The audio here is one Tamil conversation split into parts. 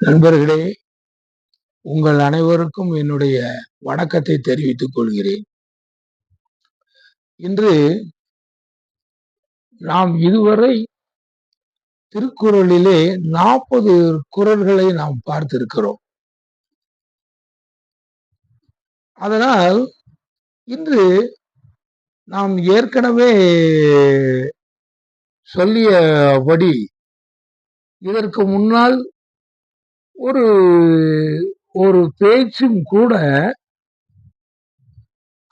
நண்பர்களே, உங்கள் அனைவருக்கும் என்னுடைய வணக்கத்தை தெரிவித்துக் கொள்கிறேன். இன்று நாம் இதுவரை திருக்குறளிலே 40 குறள்களை நாம் பார்த்திருக்கிறோம். அதனால் இன்று நாம் ஏற்கனவே சொல்லியபடி இதற்கு முன்னால் ஒரு ஒரு பேச்சும் கூட,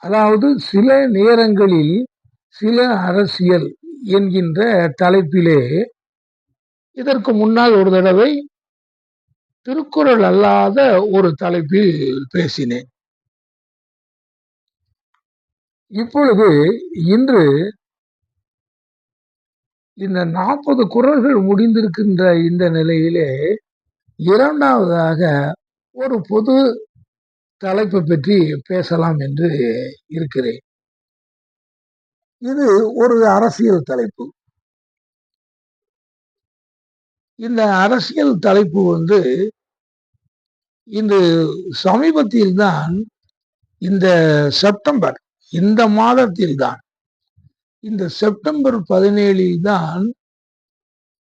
அதாவது சில நேரங்களில் சில அரசியல் என்கின்ற தலைப்பிலே இதற்கு முன்னால் ஒரு தடவை திருக்குறள் அல்லாத ஒரு தலைப்பில் பேசினேன். இப்பொழுது இன்று இந்த 40 குறள்கள் முடிந்திருக்கின்ற இந்த நிலையிலே இரண்டாவதாக ஒரு பொது தலைப்பை பற்றி பேசலாம் என்று இருக்கிறேன். இது ஒரு அரசியல் தலைப்பு. இந்த அரசியல் தலைப்பு இன்று சமீபத்தில் தான், இந்த செப்டம்பர், இந்த மாதத்தில் தான், இந்த செப்டம்பர் 17 தான்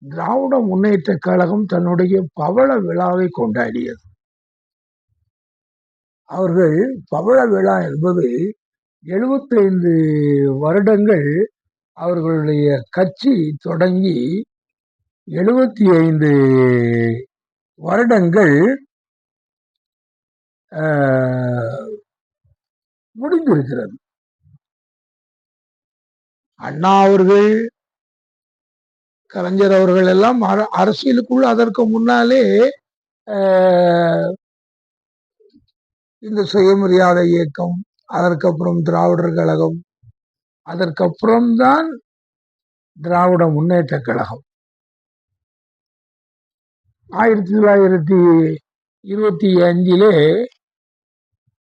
திராவிட முன்னேற்ற கழகம் தன்னுடைய பவள விழாவை கொண்டாடியது. அவர்கள் பவள விழா என்பது 75 வருடங்கள் அவர்களுடைய கட்சி தொடங்கி 75 வருடங்கள் முடிந்திருக்கிறது. அண்ணா அவர்கள், கலைஞர் அவர்கள் எல்லாம் அரசியலுக்குள் அதற்கு முன்னாலே இந்த சுயமரியாதை இயக்கம், அதற்கப்புறம் திராவிடர் கழகம், அதற்கப்புறம்தான் திராவிட முன்னேற்ற கழகம். 1925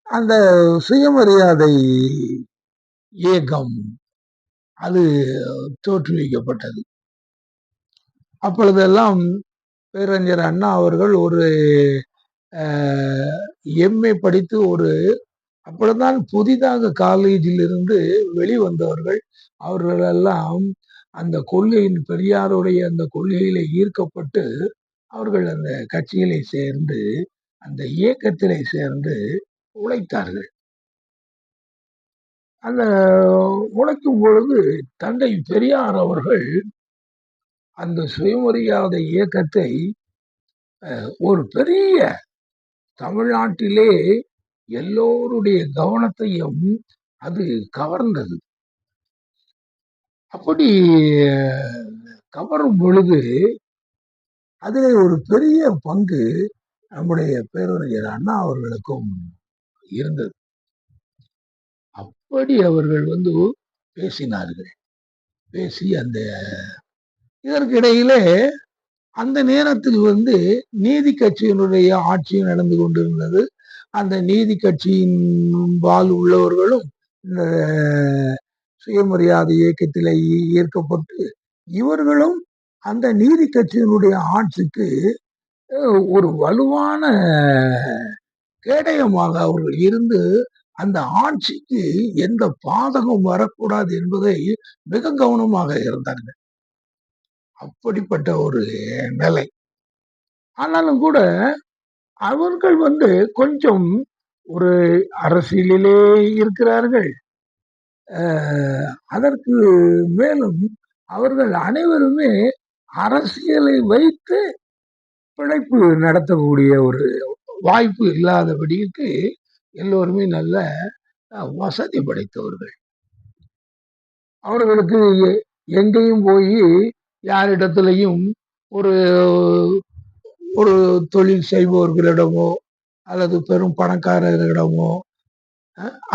அந்த சுயமரியாதை இயக்கம் அது தோற்றுவிக்கப்பட்டது. அப்பொழுதெல்லாம் பேரறிஞர் அண்ணா அவர்கள் ஒரு எம்ஏ படித்து அப்பொழுதுதான் புதிதாக காலேஜில் இருந்து வெளிவந்தவர்கள். அவர்களெல்லாம் அந்த கொள்கையின், பெரியாருடைய அந்த கொள்கையிலே ஈர்க்கப்பட்டு அவர்கள் அந்த கட்சியிலே சேர்ந்து, அந்த இயக்கத்திலே சேர்ந்து உழைத்தார்கள். அந்த உழைக்கும் பொழுது தந்தை பெரியார் அவர்கள் அந்த சுயமரியாதை இயக்கத்தை ஒரு பெரிய, தமிழ்நாட்டிலே எல்லோருடைய கவனத்தையும் அது கவர்ந்தது. அப்படி கவரும் பொழுது அதிலே ஒரு பெரிய பங்கு நம்முடைய பேரறிஞர் அண்ணா அவர்களுக்கும் இருந்தது. அப்படி அவர்கள் பேசினார்கள். பேசி இதற்கிடையிலே அந்த நேரத்தில் நீதி கட்சியினுடைய ஆட்சி நடந்து கொண்டிருந்தது. அந்த நீதி கட்சியின் பால் உள்ளவர்களும் இந்த சுயமரியாதை இயக்கத்தில் ஈர்க்கப்பட்டு இவர்களும் அந்த நீதி கட்சியினுடைய ஆட்சிக்கு ஒரு வலுவான கேடயமாக அவர்கள் இருந்து அந்த ஆட்சிக்கு எந்த பாதகம் வரக்கூடாது என்பதை மிக கவனமாக இருந்தார்கள். அப்படிப்பட்ட ஒரு நிலை. ஆனாலும் கூட அவர்கள் கொஞ்சம் ஒரு அரசியலிலே இருக்கிறார்கள். அதற்கு மேலும் அவர்கள் அனைவருமே அரசியலை வைத்து பிழைப்பு நடத்தக்கூடிய ஒரு வாய்ப்பு இல்லாதபடிக்கு எல்லோருமே நல்ல வசதி படைத்தவர்கள். அவர்களுக்கு எங்கேயும் போய் யாரிடத்திலையும் ஒரு ஒரு தொழில் செய்பவர்களிடமோ அல்லது பெரும் பணக்காரர்களிடமோ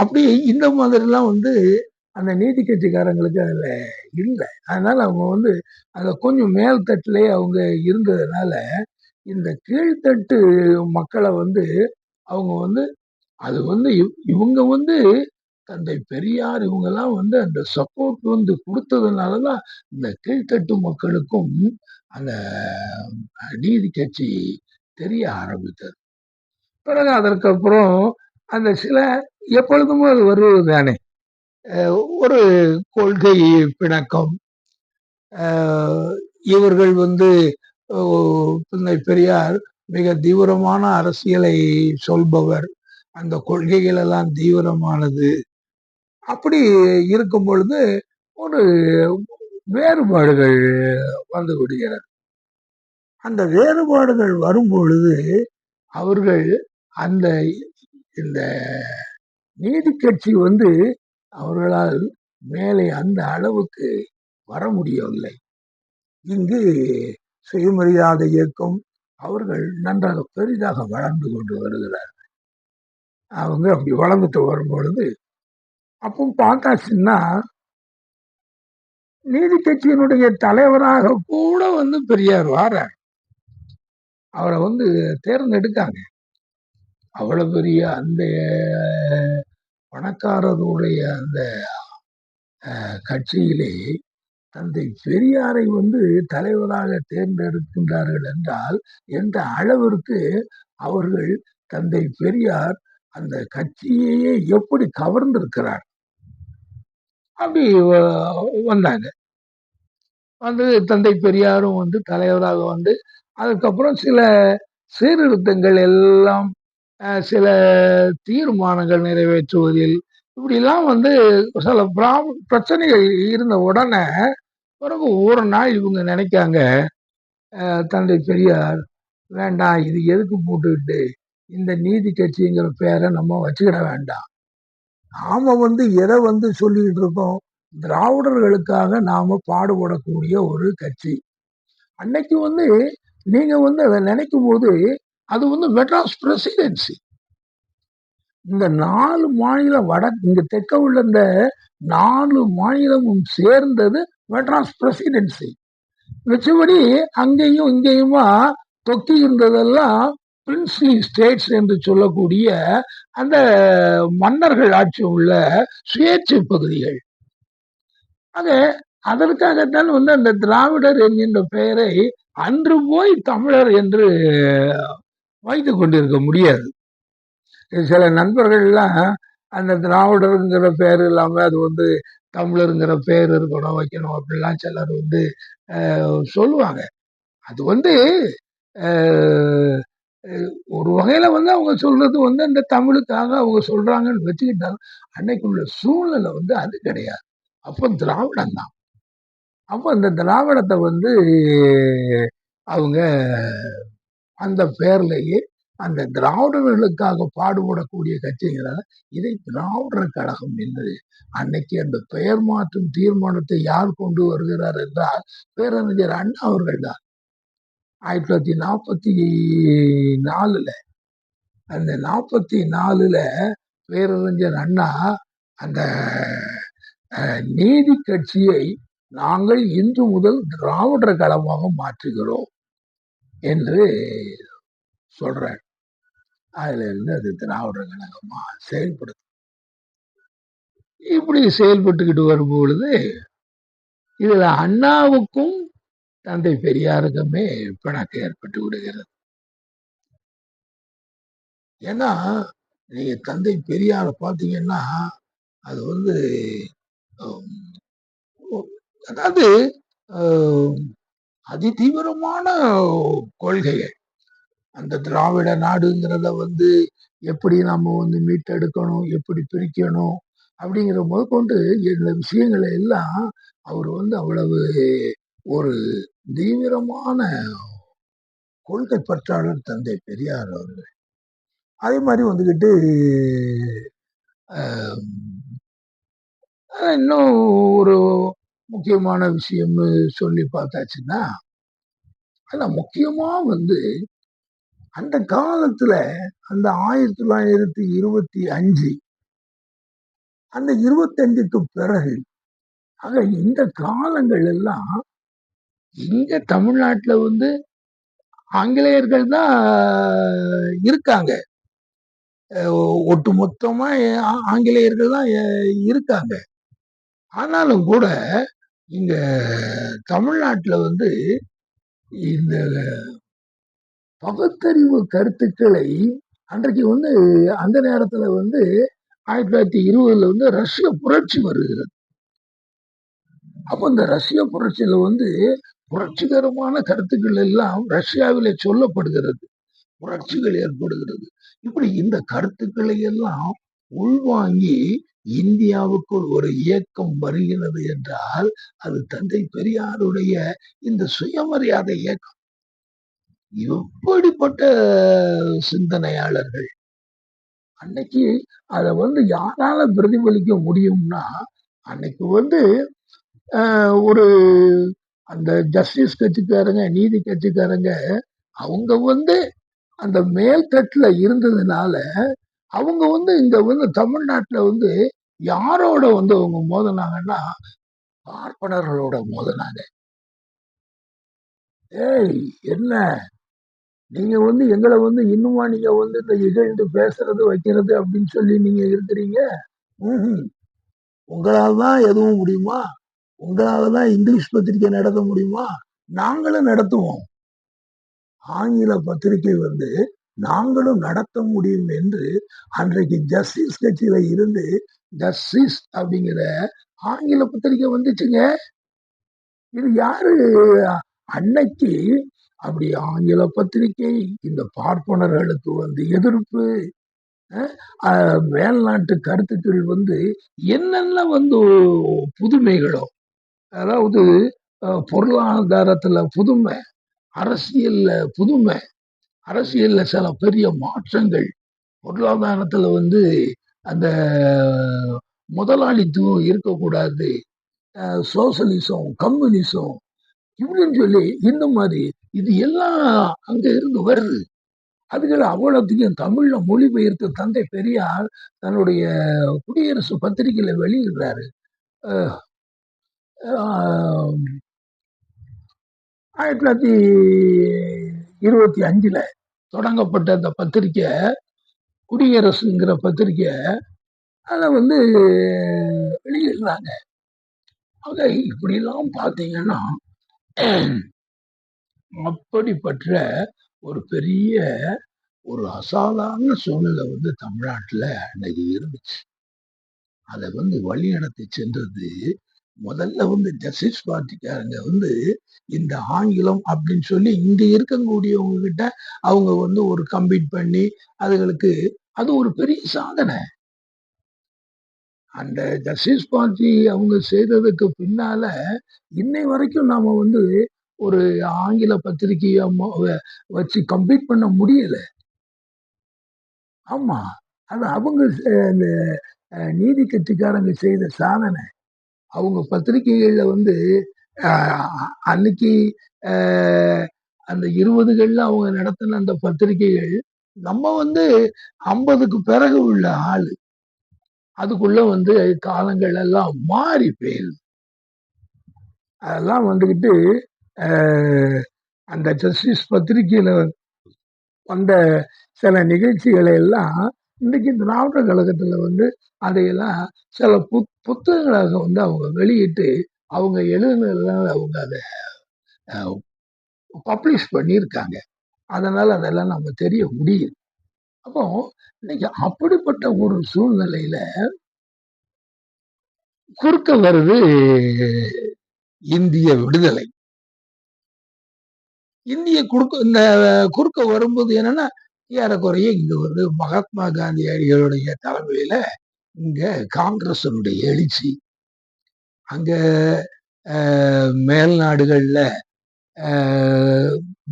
அப்படி இந்த மாதிரிலாம் அந்த நீதி கட்சிக்காரங்களுக்கு அதுல இல்லை. அதனால அவங்க அத கொஞ்சம் மேல் தட்டிலே அவங்க இருந்ததுனால இந்த கீழ்த்தட்டு மக்களை அவங்க அது இவங்க தந்தை பெரியார் இவங்கெல்லாம் அந்த சப்போர்ட் கொடுத்ததுனாலதான் இந்த கீழ்த்தட்டு மக்களுக்கும் அந்த நீதி கட்சி தெரிய ஆரம்பித்தது. பிறகு அதற்கப்புறம் அந்த சில எப்பொழுதும் அது வருவது தானே. ஒரு கொள்கை பிணக்கம். இவர்கள் வந்து தந்தை பெரியார் மிக தீவிரமான அரசியலை சொல்பவர். அந்த கொள்கைகள் எல்லாம் தீவிரமானது. அப்படி இருக்கும் பொழுது ஒரு வேறுபாடுகள் வந்து விடுகிறது. அந்த வேறுபாடுகள் வரும் பொழுது அவர்கள் அந்த இந்த நீதி கட்சி வந்து அவர்களால் மேலே அந்த அளவுக்கு வர முடியவில்லை. இங்கு சுயமரியாதை இயக்கம் அவர்கள் நன்றாக பெரிதாக வளர்ந்து கொண்டு வருகிறார். அவங்க அப்படி வளர்ந்துட்டு வரும் பொழுது அப்போ பார்த்தாச்சுன்னா நீதி கட்சியினுடைய தலைவராக கூட வந்து பெரியார் வாரார். அவரை வந்து தேர்ந்தெடுக்காங்க. அவ்வளவு பெரிய அந்த பணக்காரருடைய அந்த கட்சியிலே தந்தை பெரியாரை வந்து தலைவராக தேர்ந்தெடுக்கின்றார்கள் என்றால் எந்த அளவிற்கு அவர்கள் தந்தை பெரியார் அந்த கட்சியையே எப்படி கவர்ந்திருக்கிறார். அப்படி வந்தாங்க. வந்து தந்தை பெரியாரும் வந்து தலைவராக வந்து அதுக்கப்புறம் சில சீர்திருத்தங்கள் எல்லாம் சில தீர்மானங்கள் நிறைவேற்றுவதில் இப்படிலாம் வந்து சில பிரச்சனைகள் இருந்த உடனே பிறகு ஒரு நாள் இவங்க நினைக்காங்க, தந்தை பெரியார் வேண்டாம், இது எதுக்கு போட்டுக்கிட்டு இந்த நீதி கட்சிங்கிற பேரை நம்ம வச்சுக்கிட வேண்டாம். நாம வந்து எதை வந்து சொல்லிக்கிட்டு இருக்கோம், திராவிடர்களுக்காக நாம பாடுபடக்கூடிய ஒரு கட்சி. அன்னைக்கு வந்து நீங்க வந்து அதை நினைக்கும் போது அது வந்து மெட்ராஸ் பிரசிடென்சி. இந்த 4 மாநிலம் இங்க தெற்க உள்ள இந்த 4 மாநிலமும் சேர்ந்தது மெட்ராஸ் பிரசிடென்சி. மிச்சபடி அங்கேயும் இங்கேயுமா தொக்கி இருந்ததெல்லாம் பிரின்ஸ்லி ஸ்டேட்ஸ் என்று சொல்லக்கூடிய அந்த மன்னர்கள் ஆட்சி உள்ள சுயேட்சை பகுதிகள். ஆக அதற்காகத்தான் வந்து அந்த திராவிடர் என்கின்ற பெயரை அன்று போய் தமிழர் என்று வைத்துக் கொண்டிருக்க முடியாது. சில நண்பர்கள்லாம் அந்த திராவிடருங்கிற பேர் இல்லாம அது வந்து தமிழருங்கிற பேர் இருக்கணும், வைக்கணும் அப்படிலாம் சிலர் வந்து சொல்லுவாங்க. அது வந்து ஒரு வகையில வந்து அவங்க சொல்றது வந்து அந்த தமிழுக்காக அவங்க சொல்றாங்கன்னு வச்சுக்கிட்டாங்க. அன்னைக்கு உள்ள சூழ்நிலை வந்து அது கிடையாது. அப்போ திராவிடம் தான். அப்போ அந்த திராவிடத்தை வந்து அவங்க அந்த பேர்லயே அந்த திராவிடர்களுக்காக பாடுபடக்கூடிய கட்சிங்கிறத இதை திராவிடர் கழகம் என்று அன்னைக்கு அந்த பெயர் மாற்றும் தீர்மானத்தை யார் கொண்டு வருகிறார் என்றால் பேரறிஞர் அண்ணா அவர்கள் தான். 1944 அந்த 44 பேரறிஞர் அண்ணா அந்த நீதி கட்சியை நாங்கள் இன்று முதல் திராவிடர் கழகமாக மாற்றுகிறோம் என்று சொல்றார். அதுல இருந்து அது திராவிடர் கழகமா செயல்படுது. இப்படி செயல்பட்டுக்கிட்டு வரும்பொழுது இதுல அண்ணாவுக்கும் தந்தை பெரியாருக்குமே பிணக்கு ஏற்பட்டு விடுகிறது. ஏன்னா நீங்க தந்தை பெரியார பாத்தீங்கன்னா அது வந்து அதாவது அதிதீவிரமான கொள்கைகள். அந்த திராவிட நாடுங்கிறத வந்து எப்படி நம்ம வந்து மீட்டெடுக்கணும், எப்படி பிரிக்கணும் அப்படிங்கிற முதற்கொண்டு இந்த விஷயங்களை எல்லாம் அவர் வந்து அவ்வளவு ஒரு தீவிரமான கொள்கை பற்றாளர் தந்தை பெரியார் அவர்கள். அதே மாதிரி வந்துக்கிட்டு இன்னும் ஒரு முக்கியமான விஷயம்னு சொல்லி பார்த்தாச்சுன்னா அதான் முக்கியமா வந்து அந்த காலத்துல அந்த 1925 அந்த 25க்கு பிறகு ஆக இந்த காலங்கள் எல்லாம் இங்க தமிழ்நாட்டுல வந்து ஆங்கிலேயர்கள் தான் இருக்காங்க. ஒட்டுமொத்தமா ஆங்கிலேயர்கள் தான் இருக்காங்க. ஆனாலும் கூட இங்க தமிழ்நாட்டுல வந்து இந்த பகுத்தறிவு கருத்துக்களை அன்றைக்கு வந்து அந்த நேரத்துல வந்து 1920 வந்து ரஷ்ய புரட்சி வருகிறது. அப்ப இந்த ரஷ்ய புரட்சியில வந்து புரட்சிகரமான கருத்துக்கள் எல்லாம் ரஷ்யாவிலே சொல்லப்படுகிறது. புரட்சிகள் ஏற்படுகிறது. இப்படி இந்த கருத்துக்களை எல்லாம் உள்வாங்கி இந்தியாவுக்குள் ஒரு இயக்கம் வருகிறது என்றால் அது தந்தை பெரியாருடைய இந்த சுயமரியாதை இயக்கம். எப்படிப்பட்ட சிந்தனையாளர்கள் அன்னைக்கு அதை வந்து யாரால பிரதிபலிக்க முடியும்னா அன்னைக்கு வந்து ஒரு அந்த ஜஸ்டிஸ் கட்சிக்காரங்க நீதி கட்சிக்காரங்க அவங்க வந்து அந்த மேல் தட்டுல இருந்ததுனால அவங்க வந்து இங்க வந்து தமிழ்நாட்டுல வந்து யாரோட வந்து அவங்க மோதினாங்கன்னா பார்ப்பனர்களோட மோதினாங்க. ஏய் என்ன நீங்க வந்து எங்களை வந்து இன்னுமா நீங்க வந்து இந்த இகழ்ந்து பேசுறது வைக்கிறது அப்படின்னு சொல்லி நீங்க இருக்கிறீங்க. உங்களால் தான் எதுவும் முடியுமா? உங்களால தான் இங்கிலீஷ் பத்திரிகை நடத்த முடியுமா? நாங்களும் நடத்துவோம். ஆங்கில பத்திரிகை வந்து நாங்களும் நடத்த முடியும் என்று அன்றைக்கு ஜஸ்டிஸ் கட்சியில இருந்து ஜஸ்டிஸ் அப்படிங்கிற ஆங்கில பத்திரிகை வந்துச்சுங்க. இது யாரு அன்னைக்கு அப்படி ஆங்கில பத்திரிகை இந்த பார்ப்பனர்களுக்கு வந்து எதிர்ப்பு மேல்நாட்டு கருத்துக்கள் வந்து என்னென்ன வந்து புதுமைகளோ அதாவது பொருளாதாரத்துல புதுமை, அரசியல்ல புதுமை, அரசியல்ல சில பெரிய மாற்றங்கள், பொருளாதாரத்துல வந்து அந்த முதலாளித்துவம் இருக்கக்கூடாது, சோசலிசம், கம்யூனிசம் இப்படின்னு சொல்லி இந்த மாதிரி இது எல்லாம் அங்க இருந்து வருது. அதுகள் அவ்வளவுத்தையும் தமிழ்ல மொழிபெயர்த்து தந்தை பெரியார் தன்னுடைய குடியரசு பத்திரிகையில வெளியிடுறாரு. 1925 தொடங்கப்பட்ட அந்த பத்திரிக்கை குடியரசுங்கிற பத்திரிக்கை அதை வந்து வெளியிடுறாங்க. ஆக இப்படிலாம் பார்த்தீங்கன்னா அப்படிப்பட்ட ஒரு பெரிய ஒரு அசாதாரண சூழ்நிலை வந்து தமிழ்நாட்டுல அன்னைக்கு இருந்துச்சு. அதை வந்து வழி நடத்தி சென்றது முதல்ல வந்து ஜஸ்டிஸ் பார்ட்டிக்காரங்க வந்து இந்த ஆங்கிலம் அப்படின்னு சொல்லி இங்க இருக்கக்கூடியவங்க கிட்ட அவங்க வந்து ஒரு கம்பீட் பண்ணி அதுகளுக்கு அது ஒரு பெரிய சாதனை. அந்த ஜஸ்டிஸ் பார்ட்டி அவங்க செய்ததுக்கு பின்னால இன்னை வரைக்கும் நாம வந்து ஒரு ஆங்கில பத்திரிகையை வச்சு கம்பீட் பண்ண முடியல. ஆமா, அது அவங்க இந்த நீதி கட்சிக்காரங்க செய்த சாதனை. அவங்க பத்திரிகைகள்ல வந்து அன்னைக்கு அந்த 20கள்ல அவங்க நடத்தின அந்த பத்திரிகைகள் நம்ம வந்து 50க்கு பிறகு உள்ள ஆளு. அதுக்குள்ள வந்து காலங்கள் எல்லாம் மாறி போயிருது. அதெல்லாம் வந்துகிட்டு அந்த ஜஸ்டிஸ் பத்திரிகையில வந்த சில நிகழ்ச்சிகளை எல்லாம் இன்னைக்கு திராவிட கழகத்துல வந்து அதையெல்லாம் சில புத்தகங்களாக வந்து அவங்க வெளியிட்டு அவங்க எழுதுனதுனால அவங்க அதை பப்ளிஷ் பண்ணியிருக்காங்க. அதனால அதெல்லாம் நம்ம தெரிய முடியுது. அப்போ இன்னைக்கு அப்படிப்பட்ட ஒரு சூழ்நிலையில குறுக்க வருது இந்திய விடுதலை. இந்திய இந்த குறுக்க வரும்போது என்னன்னா ஏறக்குறைய இங்க வந்து மகாத்மா காந்தியடிகளுடைய தலைமையில இங்க காங்கிரசனுடைய எழுச்சி, அங்க மேல் நாடுகள்ல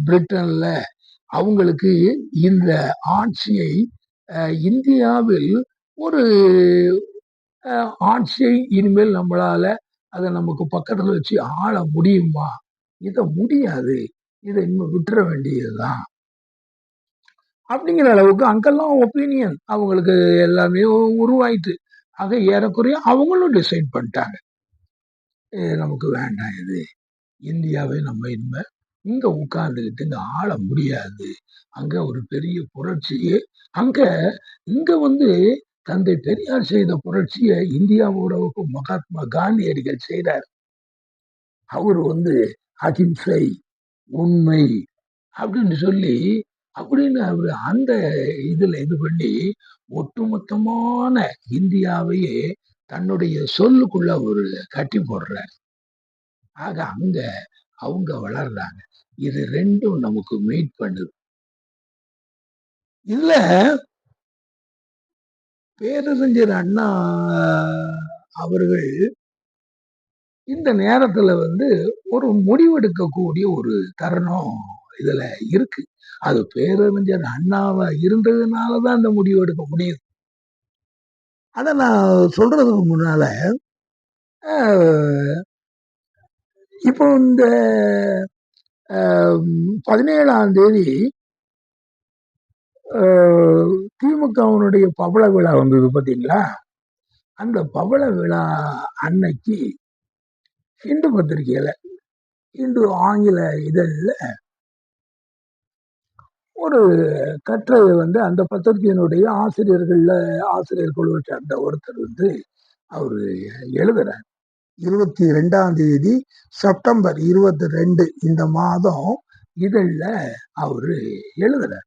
பிரிட்டன்ல அவங்களுக்கு இந்த ஆட்சியை இந்தியாவில் ஒரு ஆட்சியை இனிமேல் நம்மளால அதை நமக்கு பக்கத்துல வச்சு ஆள முடியுமா? இத முடியாது, இதை இன்னும் விட்டுற வேண்டியதுதான் அப்படிங்கிற அளவுக்கு அங்கெல்லாம் ஒப்பீனியன் அவங்களுக்கு எல்லாமே உருவாயிட்டு. ஆக ஏறக்குறைய அவங்களும் டிசைட் பண்ணிட்டாங்க, நமக்கு வேண்டாம், இது இந்தியாவை நம்ம இனிமே இங்க உட்கார்ந்துகிட்டு இங்க ஆள முடியாது. அங்க ஒரு பெரிய புரட்சியே அங்க இங்க வந்து தந்தை பெரியார் செய்த புரட்சியை இந்தியாவோட மகாத்மா காந்தியடிகள் செய்தார். அவர் வந்து அகிம்சை, உண்மை அப்படின்னு சொல்லி அப்படின்னு அவரு அந்த இதுல இது பண்ணி ஒட்டுமொத்தமான இந்தியாவையே தன்னுடைய சொல்லுக்குள்ள ஒரு கட்டி போடுறார். ஆக அங்க அவங்க வளர்றாங்க. இது ரெண்டும் நமக்கு மீட் பண்ணுது. இதுல பேரறிஞர் அண்ணா அவர்கள் இந்த நேரத்துல ஒரு முடிவெடுக்கக்கூடிய ஒரு தருணம் இதுல இருக்கு. அது பேரறிஞர் அண்ணாவா இருந்ததுனாலதான் அந்த முடிவு எடுக்க முடியுது. அத நான் சொல்றதுக்கு முன்னால இப்போ இந்த 17ஆம் தேதி திமுகவினுடைய பவள விழா வந்தது பாத்தீங்களா? அந்த பவள விழா அன்னைக்கு இந்து பத்திரிகையில, இந்து ஆங்கில இதழ்ல ஒரு கட்டுரை அந்த பத்திரிகையினுடைய ஆசிரியர் குழுவை சார்ந்த ஒருத்தர் அவரு எழுதுறார். 22ஆம் தேதி செப்டம்பர் 22 இந்த மாதம் இதழ்ல அவரு எழுதுறார்.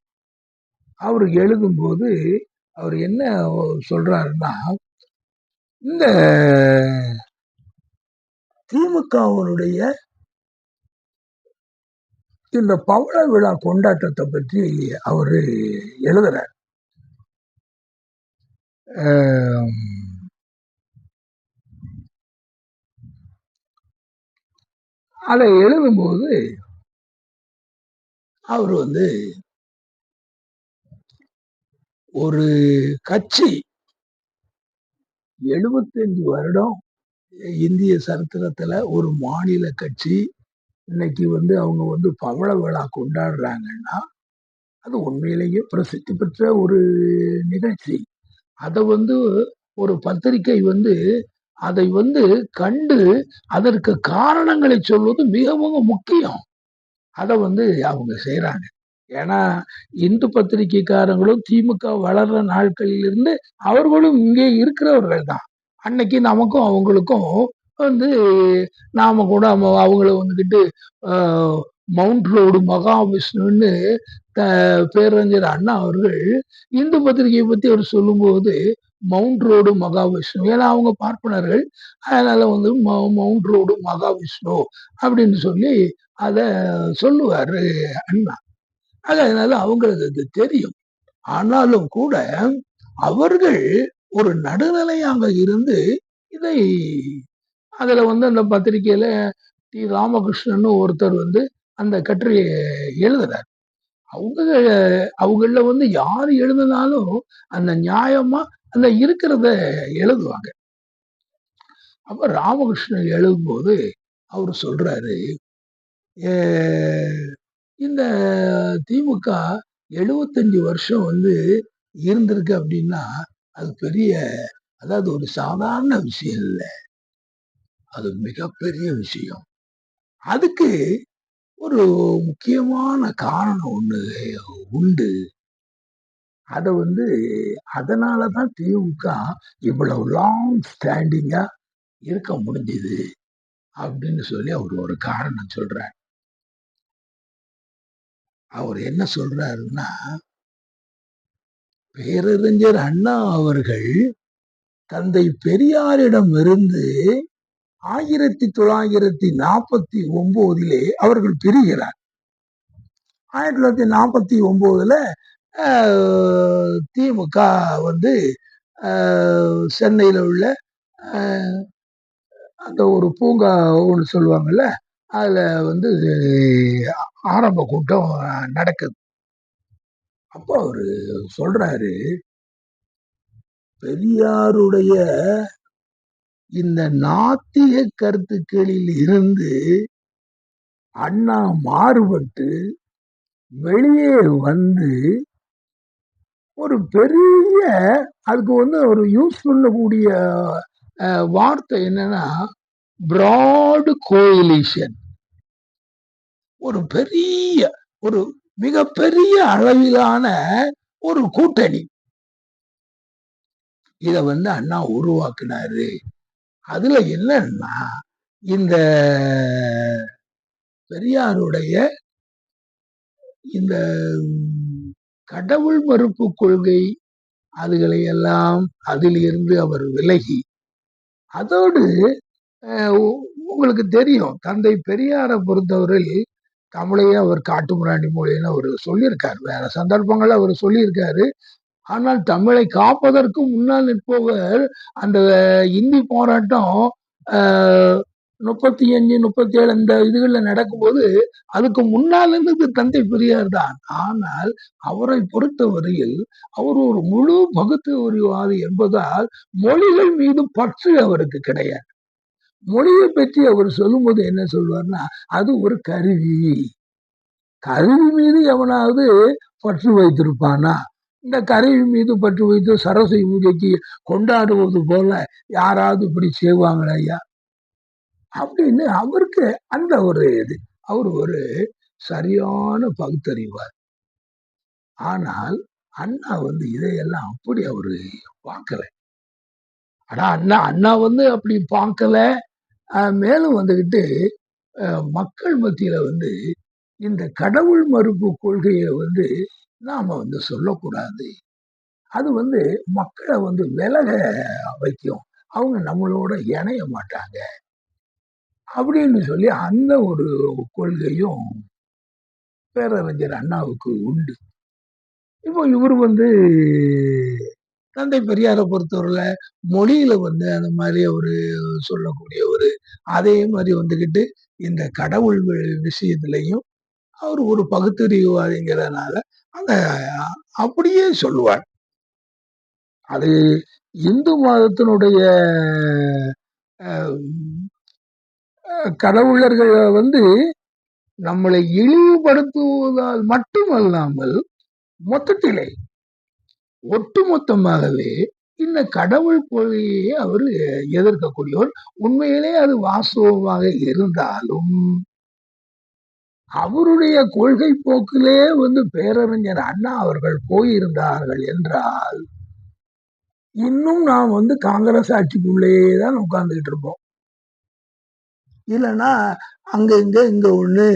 அவரு எழுதும்போது அவர் என்ன சொல்றாருன்னா, இந்த திமுகவினுடைய இந்த பவள விழா கொண்டாட்டத்தை பற்றி அவரு எழுதுறார். அதை எழுதும்போது அவர் ஒரு கட்சி 75 வருடம் இந்திய சரித்திரத்துல ஒரு மாநில கட்சி இன்னைக்கு அவங்க பவள விழா கொண்டாடுறாங்கன்னா அது உண்மையிலேயே பிரசித்தி பெற்ற ஒரு நிகழ்ச்சி. அதை ஒரு பத்திரிகை அதை கண்டு அதற்கு காரணங்களை சொல்வது மிகவும் முக்கியம். அதை அவங்க செய்யறாங்க. ஏன்னா இந்து பத்திரிகைக்காரங்களும் திமுக வளர்ற நாட்களில் இருந்து அவர்களும் இங்கே இருக்கிறவர்கள் தான். அன்னைக்கு நமக்கும் அவங்களுக்கும் நாம கூட அவங்கள வந்துகிட்டு மவுண்ட் ரோடு மகாவிஷ்ணுன்னு பேரறிஞர் அண்ணா அவர்கள் இந்து பத்திரிகையை பத்தி அவர் சொல்லும்போது மவுண்ட் ரோடு மகாவிஷ்ணு, ஏன்னா அவங்க பார்ப்பனர்கள், அதனால மவுண்ட் ரோடு மகாவிஷ்ணு அப்படின்னு சொல்லி அத சொல்லுவாரு அண்ணா. அதனால அவங்களுக்கு அது தெரியும். ஆனாலும் கூட அவர்கள் ஒரு நடுநிலையாக இருந்து இதை அதுல அந்த பத்திரிகையில டி ராமகிருஷ்ணன் ஒருத்தர் அந்த கட்டுரையை எழுதுறார். அவங்கள யாரு எழுதினாலும் அந்த நியாயமா அந்த இருக்கிறத எழுதுவாங்க. அப்ப ராமகிருஷ்ணன் எழுதும்போது அவரு சொல்றாரு, இந்த திமுக 75 வருஷம் இருந்திருக்கு அப்படின்னா அது பெரிய, அதாவது ஒரு சாதாரண விஷயம் இல்ல, அது மிகப்பெரிய விஷயம். அதுக்கு ஒரு முக்கியமான காரணம் ஒண்ணு உண்டு. அத அதனாலதான் திமுக இவ்வளவு லாங் ஸ்டாண்டிங்கா இருக்க முடிஞ்சது அப்படின்னு சொல்லி அவர் ஒரு காரணம் சொல்றார். அவர் என்ன சொல்றாருன்னா, பேரறிஞர் அண்ணா அவர்கள் தந்தை பெரியாரிடம் இருந்து 1949 அவர்கள் பிரிகிறார். 1949 திமுக சென்னையில உள்ள அந்த ஒரு பூங்கா ஒன்று சொல்லுவாங்கல்ல, அதுல ஆரம்ப கூட்டம் நடக்குது. அப்போ அவரு சொல்றாரு, பெரியாருடைய இந்த நாத்திக கருத்துக்களில் இருந்து அண்ணா மாறுபட்டு வெளியே ஒரு பெரிய, அதுக்கு ஒரு யூஸ் பண்ணக்கூடிய வார்த்தை என்னன்னா பிராட் கோலிஷன், ஒரு பெரிய ஒரு மிகப்பெரிய அளவிலான ஒரு கூட்டணி இத அண்ணா உருவாக்குனாரு. அதுல என்னன்னா இந்த பெரியாருடைய இந்த கடவுள் மறுப்பு கொள்கை அதுகளை எல்லாம் அதிலிருந்து அவர் விலகி, அதோடு உங்களுக்கு தெரியும் தந்தை பெரியாரை பொறுத்தவரையில் தமிழையே அவர் காட்டுமிராண்டி மொழின்னு அவர் சொல்லியிருக்காரு. வேற சந்தர்ப்பங்கள்ல அவர் சொல்லியிருக்காரு. ஆனால் தமிழை காப்பதற்கு முன்னால் நிற்பவர் அந்த இந்தி போராட்டம் 35, 37 இந்த இதுகள்ல நடக்கும்போது அதுக்கு முன்னால் இருந்தது தந்தை பெரியார் தான். ஆனால் அவரை பொறுத்தவரையில் அவர் ஒரு முழு பகுத்தறிவாதி என்பதால் மொழிகள் மீது பற்று அவருக்கு கிடையாது. மொழியை பற்றி அவர் சொல்லும்போது என்ன சொல்வார்னா, அது ஒரு கருவி. கருவி மீது எவனாவது பற்று வைத்திருப்பானா? இந்த கருவி மீது பற்று வைத்து சரஸ்வதி பூஜைக்கு கொண்டாடுவது போல யாராவது இப்படி செய்வாங்களா ஐயா? அப்படின்னு அவருக்கு அந்த ஒரு இது. அவர் ஒரு சரியான பகுத்தறிவார். ஆனால் அண்ணா வந்து இதையெல்லாம் அப்படி அவரு பார்க்கல. ஆனா அண்ணா வந்து அப்படி பார்க்கல. மேலும் வந்துகிட்டு மக்கள் மத்தியில வந்து இந்த கடவுள் மறுப்பு கொள்கையை வந்து நாம வந்து சொல்லக்கூடாது. அது வந்து மக்களை வந்து விலக வைக்கும். அவங்க நம்மளோட இணைய மாட்டாங்க அப்படின்னு சொல்லி அந்த ஒரு கொள்கையும் பேரறிஞர் அண்ணாவுக்கு உண்டு. இப்போ இவர் வந்து தந்தை பெரியாரை பொறுத்தவரையில மொழியில வந்து அந்த மாதிரி அவரு சொல்லக்கூடியவர். அதே மாதிரி வந்துகிட்டு இந்த கடவுள் விஷயத்திலையும் அவர் ஒரு பகுத்தறிவாதிங்கிறதுனால அந்த அப்படியே சொல்லுவார். அது இந்து மதத்தினுடைய கடவுளர்கள் வந்து நம்மளை இழிவுபடுத்துவதால் மட்டுமல்லாமல் மொத்தத்திலே ஒட்டுமொத்தமாகவே இந்த கடவுள் கொள்கையை அவர் எதிர்க்கக்கூடியவர். உண்மையிலே அது வாஸ்தவமாக இருந்தாலும் அவருடைய கொள்கை போக்கிலே வந்து பேரறிஞர் அண்ணா அவர்கள் போயிருந்தார்கள் என்றால் இன்னும் நாம் வந்து காங்கிரஸ் ஆட்சிக்குள்ளேயே தான் உட்கார்ந்துகிட்டு இருப்போம். இல்லைன்னா அங்க இங்க ஒண்ணு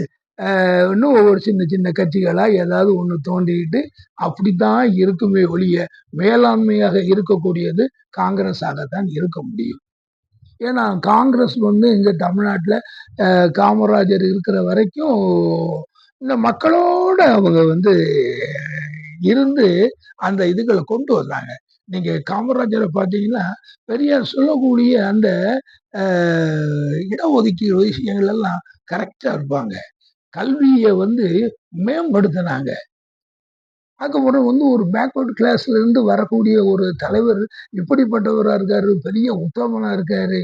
இன்னும் ஒவ்வொரு சின்ன சின்ன கட்சிகளா ஏதாவது ஒண்ணு தோண்டிக்கிட்டு அப்படித்தான் இருக்குமே ஒழிய மேலாண்மையாக இருக்கக்கூடியது காங்கிரஸாகத்தான் இருக்க முடியும். ஏன்னா காங்கிரஸ் வந்து இங்க தமிழ்நாட்டுல காமராஜர் இருக்கிற வரைக்கும் இந்த மக்களோட அவங்க வந்து இருந்து அந்த இதுகளை கொண்டு வந்தாங்க. நீங்க காமராஜரை பார்த்தீங்கன்னா பெரியார் சொல்லக்கூடிய அந்த இடஒதுக்கீடு விஷயங்கள் எல்லாம் கரெக்டா இருப்பாங்க. கல்வியை வந்து மேம்படுத்தினாங்க. அதுக்கப்புறம் வந்து ஒரு பேக்வர்ட் கிளாஸ்ல இருந்து வரக்கூடிய ஒரு தலைவர் இப்படிப்பட்டவரா இருக்காரு, பெரிய உத்தமனா இருக்காரு,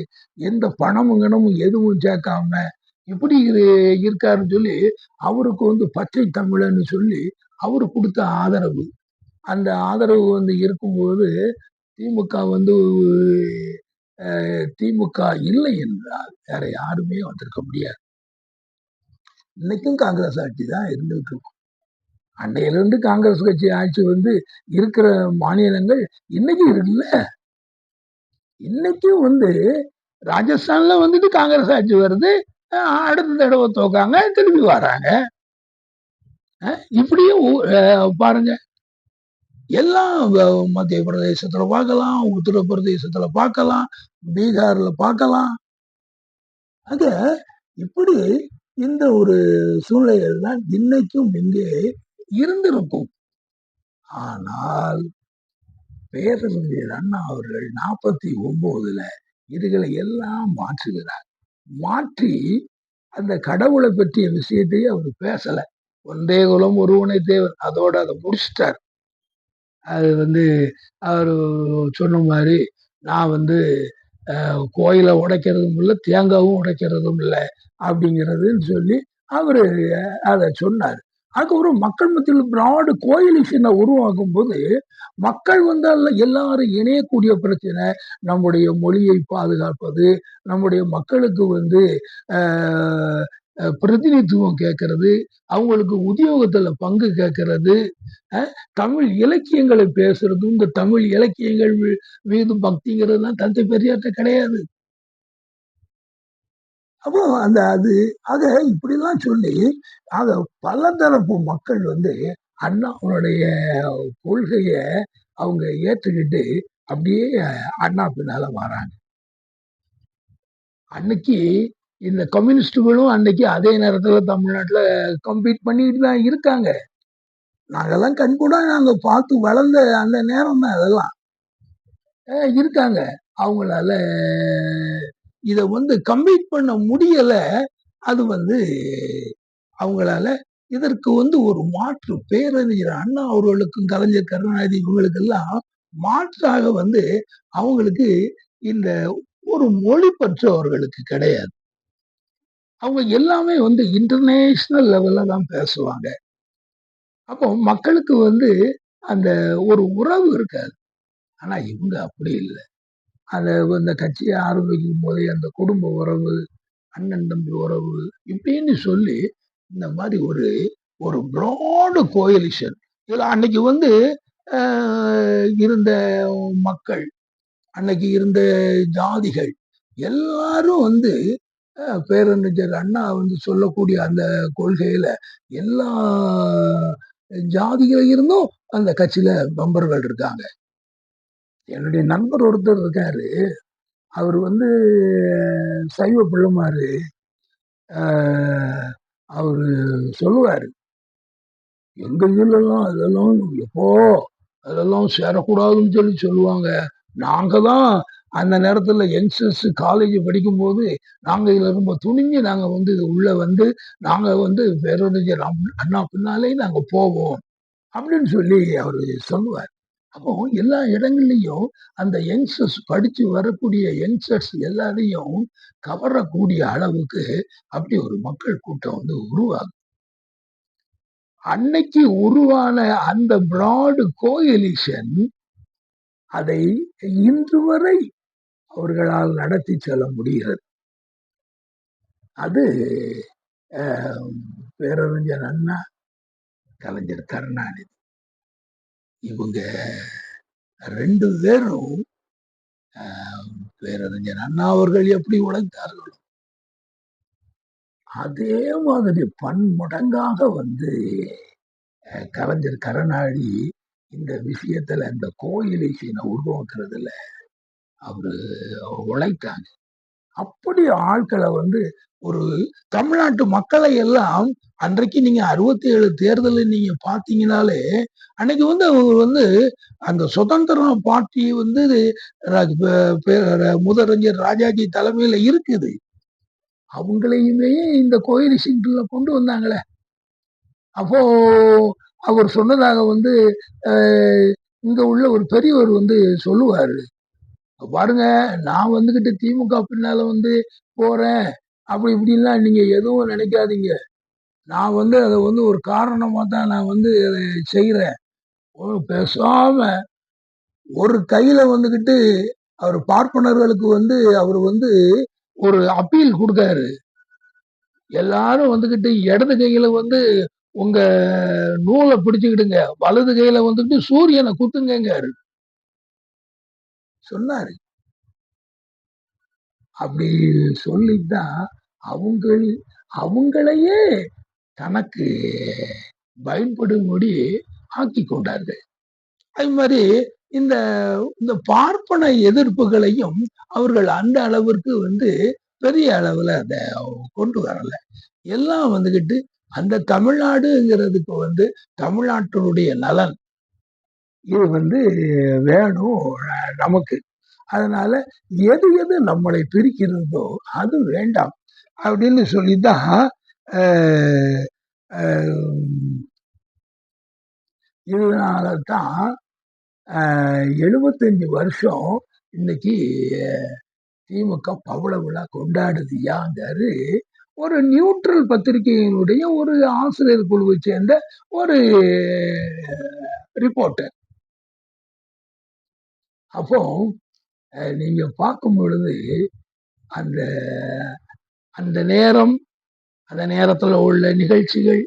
எந்த பணமும் கணமும் எதுவும் சேர்க்காம இப்படி இருக்காருன்னு சொல்லி அவருக்கு வந்து பச்சை தமிழன்னு சொல்லி அவரு கொடுத்த ஆதரவு. அந்த ஆதரவு வந்து இருக்கும்போது திமுக வந்து திமுக இல்லை என்றால் வேற யாருமே வந்திருக்க முடியாது. இன்னைக்கும் காங்கிரஸ் ஆட்சி தான் இருந்துட்டு இருக்கும். அன்னையிலிருந்து காங்கிரஸ் கட்சி ஆட்சி வந்து இருக்கிற மாநிலங்கள் இன்னைக்கு இருக்குல்ல. இன்னைக்கும் வந்து ராஜஸ்தான்ல வந்துட்டு காங்கிரஸ் ஆட்சி வருது. அடுத்த தடவை தோக்காங்க, திரும்பி வராங்க. இப்படியும் பாருங்க, எல்லாம் மத்திய பிரதேசத்துல பார்க்கலாம், உத்தரப்பிரதேசத்துல பார்க்கலாம், பீகார்ல பார்க்கலாம். ஆக இப்படி இந்த ஒரு சூழ்நிலைகள் தான் இன்னைக்கும் இங்கே இருந்திருக்கும். ஆனால் பேரறிஞர் அண்ணா அவர்கள் 49ல இதுகளை எல்லாம் மாற்றுகிறார். மாற்றி அந்த கடவுளை பற்றிய விஷயத்தையே அவர் பேசல. ஒன்றே குலம் ஒருவனை தேவன் அதோட அதை முடிச்சிட்டார். அது வந்து அவர் சொன்ன மாதிரி நான் வந்து கோயிலை உடைக்கிறதும் இல்லை, தேங்காவும் உடைக்கிறதும் இல்லை அப்படிங்கிறதுன்னு சொல்லி அவரு அதை சொன்னார். அதுக்கப்புறம் மக்கள் மத்தியில் பிராடு கோயிலிஷனை உருவாக்கும் போது மக்கள் வந்து எல்லாரும் இணையக்கூடிய பிரச்சனை நம்முடைய மொழியை பாதுகாப்பது, நம்முடைய மக்களுக்கு வந்து பிரதிநிதித்துவம் கேட்கறது, அவங்களுக்கு உத்தியோகத்துல பங்கு கேட்கறது, தமிழ் இலக்கியங்களை பேசுறது, இந்த தமிழ் இலக்கியங்கள் மீது பக்திங்கிறதுலாம் தந்தை பெரியார்ட்ட கிடையாது. அப்போ அந்த அது ஆக இப்படிலாம் சொல்லி ஆக பல தரப்பு மக்கள் வந்து அண்ணாவுடைய கொள்கைய அவங்க ஏற்றுக்கிட்டு அப்படியே அண்ணா பின்னால வராங்க. அன்னைக்கு இந்த கம்யூனிஸ்டுகளும் அன்னைக்கு அதே நேரத்துல தமிழ்நாட்டுல கம்பீட் பண்ணிட்டு தான் இருக்காங்க. நாங்கெல்லாம் கண்கூடா நாங்க பார்த்து வளர்ந்த அந்த நேரம் தான் அதெல்லாம். இருக்காங்க. அவங்களால இத வந்து கம்பீட் பண்ண முடியல. அது வந்து அவங்களால இதற்கு வந்து ஒரு மாற்று பேரறிஞர் அண்ணா அவர்களுக்கும், கலைஞர் கருணாநிதி இவங்களுக்கெல்லாம் மாற்றாக வந்து அவங்களுக்கு இந்த ஒரு மொழி பற்று அவர்களுக்கு கிடையாது. அவங்க எல்லாமே வந்து இன்டர்நேஷனல் லெவல்ல தான் பேசுவாங்க. அப்போ மக்களுக்கு வந்து அந்த ஒரு உறவு இருக்காது. ஆனா இவங்க அப்படி இல்ல. அந்த இந்த கட்சிய ஆரம்பிக்கும் போதே அந்த குடும்ப உறவு, அண்ணன் தம்பி உறவு இப்படின்னு சொல்லி இந்த மாதிரி ஒரு ஒரு ப்ராடு கோயலிஷன். இதுல அன்னைக்கு வந்து இருந்த மக்கள், அன்னைக்கு இருந்த ஜாதிகள் எல்லாரும் வந்து பேரறிஞர் அண்ணா வந்து சொல்லக்கூடிய அந்த கொள்கையில எல்லா ஜாதியில இருந்தும் அந்த கட்சியில மெம்பர்கள் இருக்காங்க. என்னுடைய நண்பர் ஒருத்தர் இருக்காரு. அவர் வந்து சைவ பிள்ளைமாரு. அவரு சொல்லுவாரு, எங்க இதுலலாம் அதெல்லாம் எப்போ அதெல்லாம் சேரக்கூடாதுன்னு சொல்லி சொல்லுவாங்க. நாங்க தான் அந்த நேரத்துல யங்ஸ்டர்ஸ் காலேஜ் படிக்கும்போது, நாங்க இதுல ரொம்ப துணிஞ்சு நாங்க வந்து உள்ள வந்து, நாங்க வந்து பேரறிஞர் அண்ணா பின்னாலே நாங்க போவோம். அப்படின்னு சொல்லி அவரு சொல்லுவார். அப்போ எல்லா இடங்கள்லயும் அந்த யங்ஸ்டர்ஸ் படிச்சு வரக்கூடிய யங்ஸ்டர்ஸ் எல்லாரையும் கவரக்கூடிய அளவுக்கு அப்படி ஒரு மக்கள் கூட்டம் வந்து உருவாகும். அன்னைக்கு உருவான அந்த பிராட் கோஎலிஷன் அதை இன்று வரை அவர்களால் நடத்தி செல்ல முடிகிறது. அது பேரறிஞர் அண்ணா, கலைஞர் கருணாநிதி இவங்க 2 பேரும் பேரறிஞர் அண்ணா அவர்கள் எப்படி உழைத்தார்களோ அதே மாதிரி பன்மடங்காக வந்து கலைஞர் கருணாநிதி இந்த விஷயத்துல இந்த கோயிலை உருவாக்குறதுல அவரு உழைத்தாங்க. அப்படி ஆட்களை வந்து ஒரு தமிழ்நாட்டு மக்களை எல்லாம் அன்றைக்கு நீங்க 67 தேர்தலை நீங்க பார்த்தீங்கன்னாலே அன்னைக்கு வந்து அவர் வந்து அந்த சுதந்திரம் பார்ட்டி வந்து முதலமைச்சர் ராஜாஜி தலைமையில இருக்குது. அவங்களையுமே இந்த கோயிலிஷன்ல கொண்டு வந்தாங்களே. அப்போ அவர் சொன்னதாக வந்து இங்க உள்ள ஒரு பெரியவர் வந்து சொல்லுவாரு, பாருங்க நான் வந்துகிட்டு திமுக பின்னால வந்து போறேன் அப்படி இப்படின்லாம் நீங்க எதுவும் நினைக்காதீங்க. நான் வந்து அதை வந்து ஒரு காரணமா தான் நான் வந்து அதை செய்யறேன். பேசாம ஒரு கையில வந்துகிட்டு அவர் பார்ப்பனர்களுக்கு வந்து அவர் வந்து ஒரு அப்பீல் கொடுத்தாரு. எல்லாரும் வந்துகிட்டு இடது கையில வந்து உங்க நூலை பிடிச்சுக்கிடுங்க, வலது கையில வந்துட்டு சூரியனை குத்துங்க சொன்னாரு. அப்படி சொல்லித்தான் அவங்களையே தனக்கு பயன்படும்படி ஆக்கி கொண்டார்கள். அது மாதிரி இந்த இந்த பார்ப்பன எதிர்ப்புகளையும் அவர்கள் அந்த அளவிற்கு வந்து பெரிய அளவுல அதை கொண்டு வரல. எல்லாம் வந்துகிட்டு அந்த தமிழ்நாடுங்கிறதுக்கு வந்து தமிழ்நாட்டினுடைய நலன் இது வந்து வேணும் நமக்கு. அதனால எது எது நம்மளை பிரிக்கிறதோ அது வேண்டாம் அப்படின்னு சொல்லிதான் இதனாலதான் 75 வருஷம் இன்னைக்கு திமுக பவள விழா கொண்டாடுதியாங்காரு ஒரு நியூட்ரல் பத்திரிகையினுடைய ஒரு ஆசிரியர் குழுவை சேர்ந்த ஒரு ரிப்போர்ட்டர். அப்போ நீங்க பார்க்கும் பொழுது அந்த அந்த நேரம், அந்த நேரத்துல உள்ள நிகழ்ச்சிகள்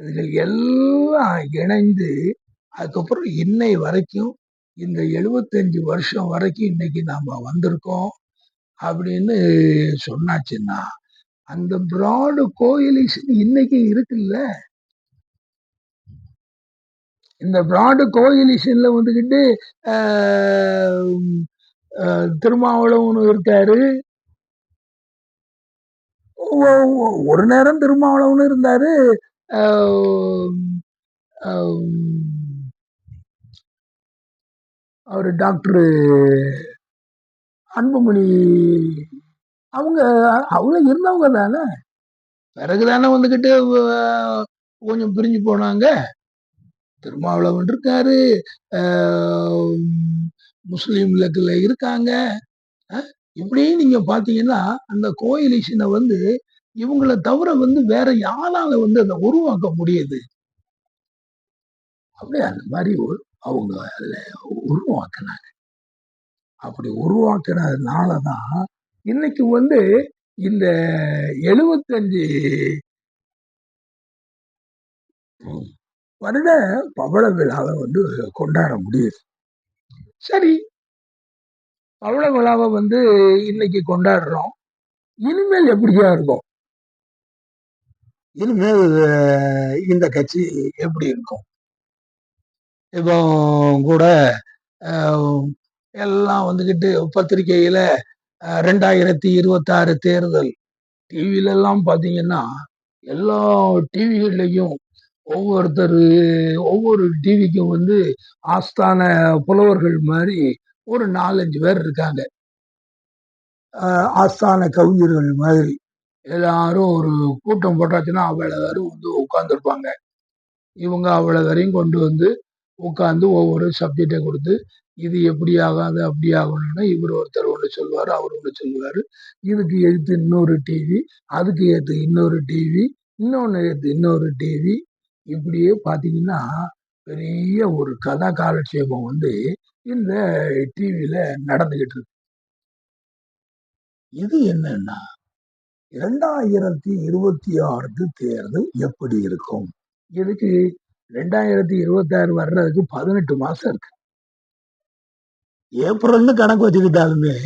இதுகள் எல்லாம் இணைந்து அதுக்கப்புறம் இன்னை வரைக்கும் இந்த 75 வருஷம் வரைக்கும் இன்னைக்கு நாம வந்திருக்கோம் அப்படின்னு சொன்னாச்சுன்னா அந்த பிராடு கோயிலிஷன் இன்னைக்கு இருக்குல்ல. இந்த பிராடு கோயிலிஷன்ல வந்துகிட்டு திருமாவளவன் இருக்காரு. ஒரு நேரம் திருமாவளவன் இருந்தாரு. அவரு டாக்டர் அன்புமணி அவங்க அவங்க இருந்தவங்க தானே. பிறகுதானே வந்துகிட்டு கொஞ்சம் பிரிஞ்சு போனாங்க. திருமாவளவன் இருக்காரு, முஸ்லீம் லெக்ல இருக்காங்க. இப்படி நீங்க பாத்தீங்கன்னா அந்த கோயிலிஷனை வந்து இவங்களை தவிர வந்து வேற யாரால வந்து அதை உருவாக்க முடியுது? அப்படியே அந்த மாதிரி அவங்க அதுல உருவாக்குனாங்க. அப்படி உருவாக்குனதுனாலதான் இன்னைக்கு வந்து இந்த 75 வருட பவள விழாவை வந்து கொண்டாட முடியுது. சரி, பவள விழாவை வந்து இன்னைக்கு கொண்டாடுறோம். இனிமேல் எப்படியா இருக்கும்? இனிமேல் இந்த கட்சி எப்படி இருக்கும்? இப்போ கூட எல்லாம் வந்துகிட்டு பத்திரிகையில 2026 தேர்தல் டிவில எல்லாம் பாத்தீங்கன்னா எல்லா டிவிகள்லையும் ஒவ்வொரு டிவிக்கும் வந்து ஆஸ்தான புலவர்கள் மாதிரி ஒரு 4-5 பேர் இருக்காங்க. ஆஸ்தான கவிஞர்கள் மாதிரி எல்லாரும் ஒரு கூட்டம் போட்டாச்சுன்னா அவ்வளவு பேரும் வந்து உட்கார்ந்துருப்பாங்க. இவங்க அவ்வளவு பேரையும் கொண்டு வந்து உட்கார்ந்து ஒவ்வொரு சப்ஜெக்டை கொடுத்து இது எப்படி ஆகாது அப்படி ஆகணும்னா இவர் ஒருத்தர் ஒன்று சொல்லுவாரு, அவர் ஒன்று சொல்லுவாரு. இதுக்கு எடுத்து இன்னொரு டிவி, அதுக்கு ஏற்று இன்னொரு டிவி, இன்னொன்னு ஏற்று இன்னொரு டிவி. இப்படியே பாத்தீங்கன்னா பெரிய ஒரு கதா காலட்சேபம் வந்து இந்த டிவியில நடந்துகிட்டு இருக்கு. இது என்னன்னா 2026 தேர்தல் எப்படி இருக்கும்? இதுக்கு 2026 வர்றதுக்கு 18 மாசம் இருக்கு. ஏப்ரல்னு கணக்கு வச்சுக்கிட்டாலுமே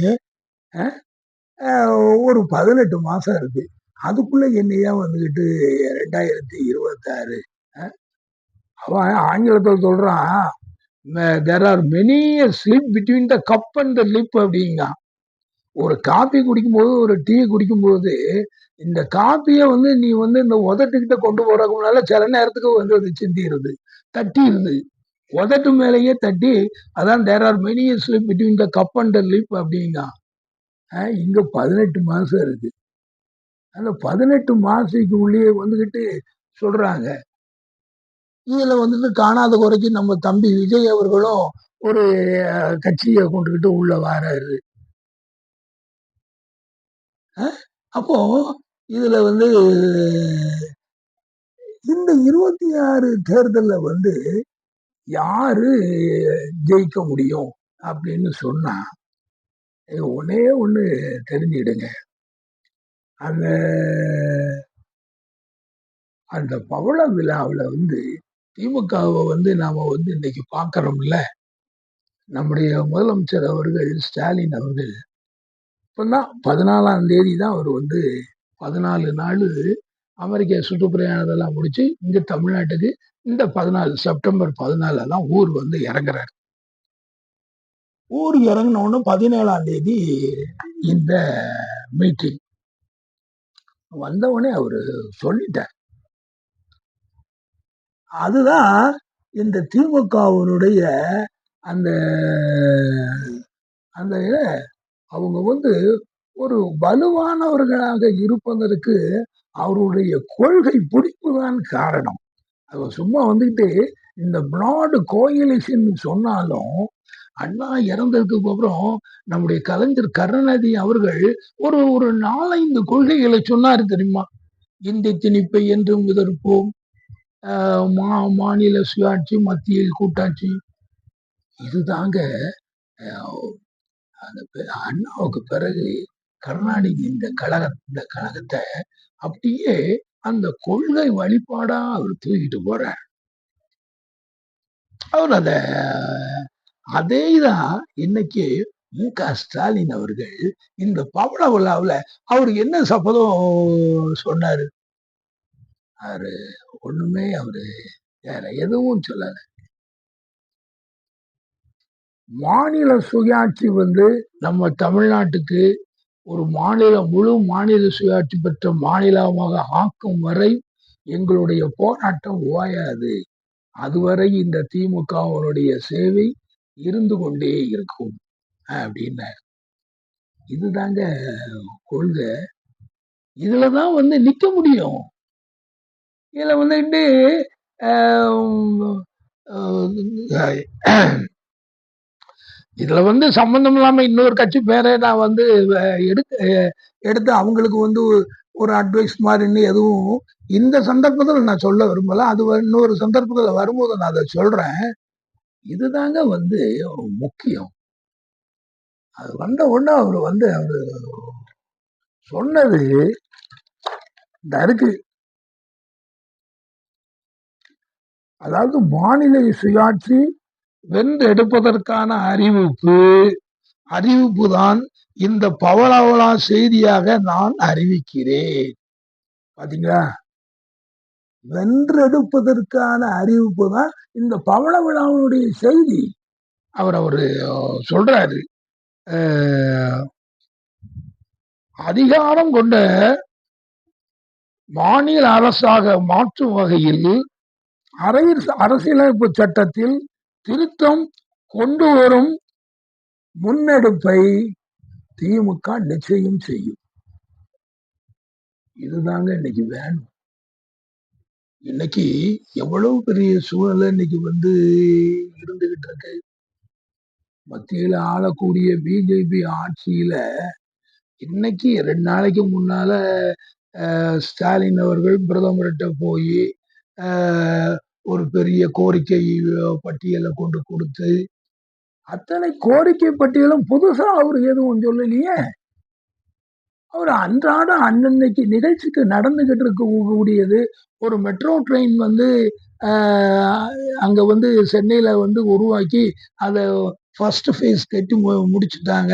ஒரு 18 மாசம் இருக்கு. அதுக்குள்ள என்னையா வந்துகிட்டு 2026? அவன் ஆங்கிலத்தில் சொல்றான், there are many a slip between the cup and the lip அப்படிங்க. ஒரு காபி குடிக்கும்போது ஒரு டீ குடிக்கும்போது இந்த காப்பியை வந்து நீ வந்து இந்த உதட்டுக்கிட்ட கொண்டு போறதுக்கு முன்னால சில நேரத்துக்கு வந்து அது சிந்திடுது, தட்டிடுது. உதட்டு மேலேயே தட்டி, அதான் there are many slip between the cup and the lip அப்படிங்க. இங்க 18 மாசம் இருக்கு. அந்த 18 மாசத்துக்கு உள்ளே வந்துகிட்டு சொல்றாங்க. இதுல வந்துட்டு காணாத குறைக்கு நம்ம தம்பி விஜய் அவர்களும் ஒரு கட்சியை கொண்டுகிட்டு உள்ள வாராரு. அப்போ இதுல வந்து இந்த 26 தேர்தல்ல வந்து யாரு ஜெயிக்க முடியும் அப்படின்னு சொன்னா ஒன்னே ஒண்ணு தெரிஞ்சிடுங்க. அந்த அந்த பவள விழாவில் வந்து திமுகவை வந்து நாம வந்து இன்னைக்கு பார்க்கிறோம்ல. நம்முடைய முதலமைச்சர் அவர்கள் ஸ்டாலின் அவர்கள் இப்பதான் 14ஆம் தேதி தான் அவர் வந்து 14 நாள் அமெரிக்கா சுற்றுப்பிரயாணத்தெல்லாம் முடிச்சு இங்க தமிழ்நாட்டுக்கு இந்த 14 செப்டம்பர் 14 தான் ஊர் வந்து இறங்குறாரு. ஊர் இறங்கின உடனே 17ஆம் தேதி இந்த மீட்டிங் வந்த உடனே அவரு சொல்லிட்டார். அதுதான் இந்த திமுகவினுடைய அந்த அந்த அவங்க வந்து ஒரு வலுவானவர்களாக இருப்பதற்கு அவருடைய கொள்கை பிடிப்பு தான் காரணம். அவர் சும்மா வந்துட்டு இந்த பிராட் கோயிலிஷன் சொன்னாலும் அண்ணா இறந்ததுக்கு அப்புறம் நம்முடைய கலைஞர் கருணாநிதி அவர்கள் ஒரு ஒரு 4-5 கொள்கைகளை சொன்னாரு தெரியுமா? இந்தி திணிப்பை என்றும் எதிர்ப்போம், மாநில சுயாட்சி, மத்தியில் கூட்டாட்சி. இதுதாங்க அண்ணாவுக்கு பிறகு கருணாநிதி இந்த கழகத்தை அப்படியே அந்த கொள்கை வழிபாடா அவர் தூக்கிட்டு போறார். அவர் அதேதான் இன்னைக்கு மு.க. ஸ்டாலின் அவர்கள் இந்த பவள விழாவில் அவரு என்ன சபதம் சொன்னாரு? அவரு ஒண்ணுமே அவரு வேற எதுவும் சொல்லல. மாநில சுயாட்சி வந்து நம்ம தமிழ்நாட்டுக்கு ஒரு முழு மாநில சுயாட்சி பெற்ற மாநிலமாக ஆக்கும் வரை எங்களுடைய போராட்டம் ஓயாது. அதுவரை இந்த திமுகவினுடைய சேவை இருந்து கொண்டே இருக்கும் அப்படின்னு. இதுதாங்க கொள்கை. இதுலதான் வந்து நிக்க முடியும். இதுல வந்துட்டு இதுல வந்து சம்பந்தம் இல்லாம இன்னொரு கட்சி பேரை நான் வந்து எடுத்து அவங்களுக்கு வந்து ஒரு அட்வைஸ் மாதிரின்னு எதுவும் இந்த சந்தர்ப்பத்தில் நான் சொல்ல விரும்பல. அது இன்னொரு சந்தர்ப்பத்தில் வரும்போது நான் அதை சொல்றேன். இதுதாங்க வந்து முக்கியம். அது வந்த உடனே அவரு சொன்னது இந்த இருக்கு. அதாவது மாநில சுயாட்சி வென்றெடுப்பதற்கான அறிவிப்பு தான் இந்த பவளவளா செய்தியாக நான் அறிவிக்கிறேன். பாத்தீங்களா, வென்றெடுப்பதற்கான அறிவிப்பு தான் இந்த பவள விழாவுடைய செய்தி. அவரு சொல்றாரு, அதிகாரம் கொண்ட மாநில அரசாக மாற்றும் வகையில் அரசியலமைப்பு சட்டத்தில் திருத்தம் கொண்டு வரும் முன்னெடுப்பை திமுக நிச்சயம் செய்யும். இதுதாங்க இன்னைக்கு வேணும். இன்னைக்கு எவ்வளவு பெரிய சூழலை இன்னைக்கு வந்து இருந்துகிட்டு இருக்கு. மத்தியில ஆளக்கூடிய பிஜேபி ஆட்சியில இன்னைக்கு 2 நாளைக்கு முன்னால ஸ்டாலின் அவர்கள் பிரதமர்கிட்ட போய் ஒரு பெரிய கோரிக்கை பட்டியலை கொண்டு கொடுத்து, அத்தனை கோரிக்கை பட்டியலும் புதுசா அவர் எதுவும் சொல்லலையே. அவர் அன்றாட அன்னன்னைக்கு நிகழ்ச்சிக்கு நடந்துகிட்டு இருக்கக்கூடியது ஒரு மெட்ரோ ட்ரெயின் வந்து அங்க வந்து சென்னையில வந்து உருவாக்கி அதை ஃபர்ஸ்ட் ஃபேஸ் கட்டி முடிச்சுட்டாங்க.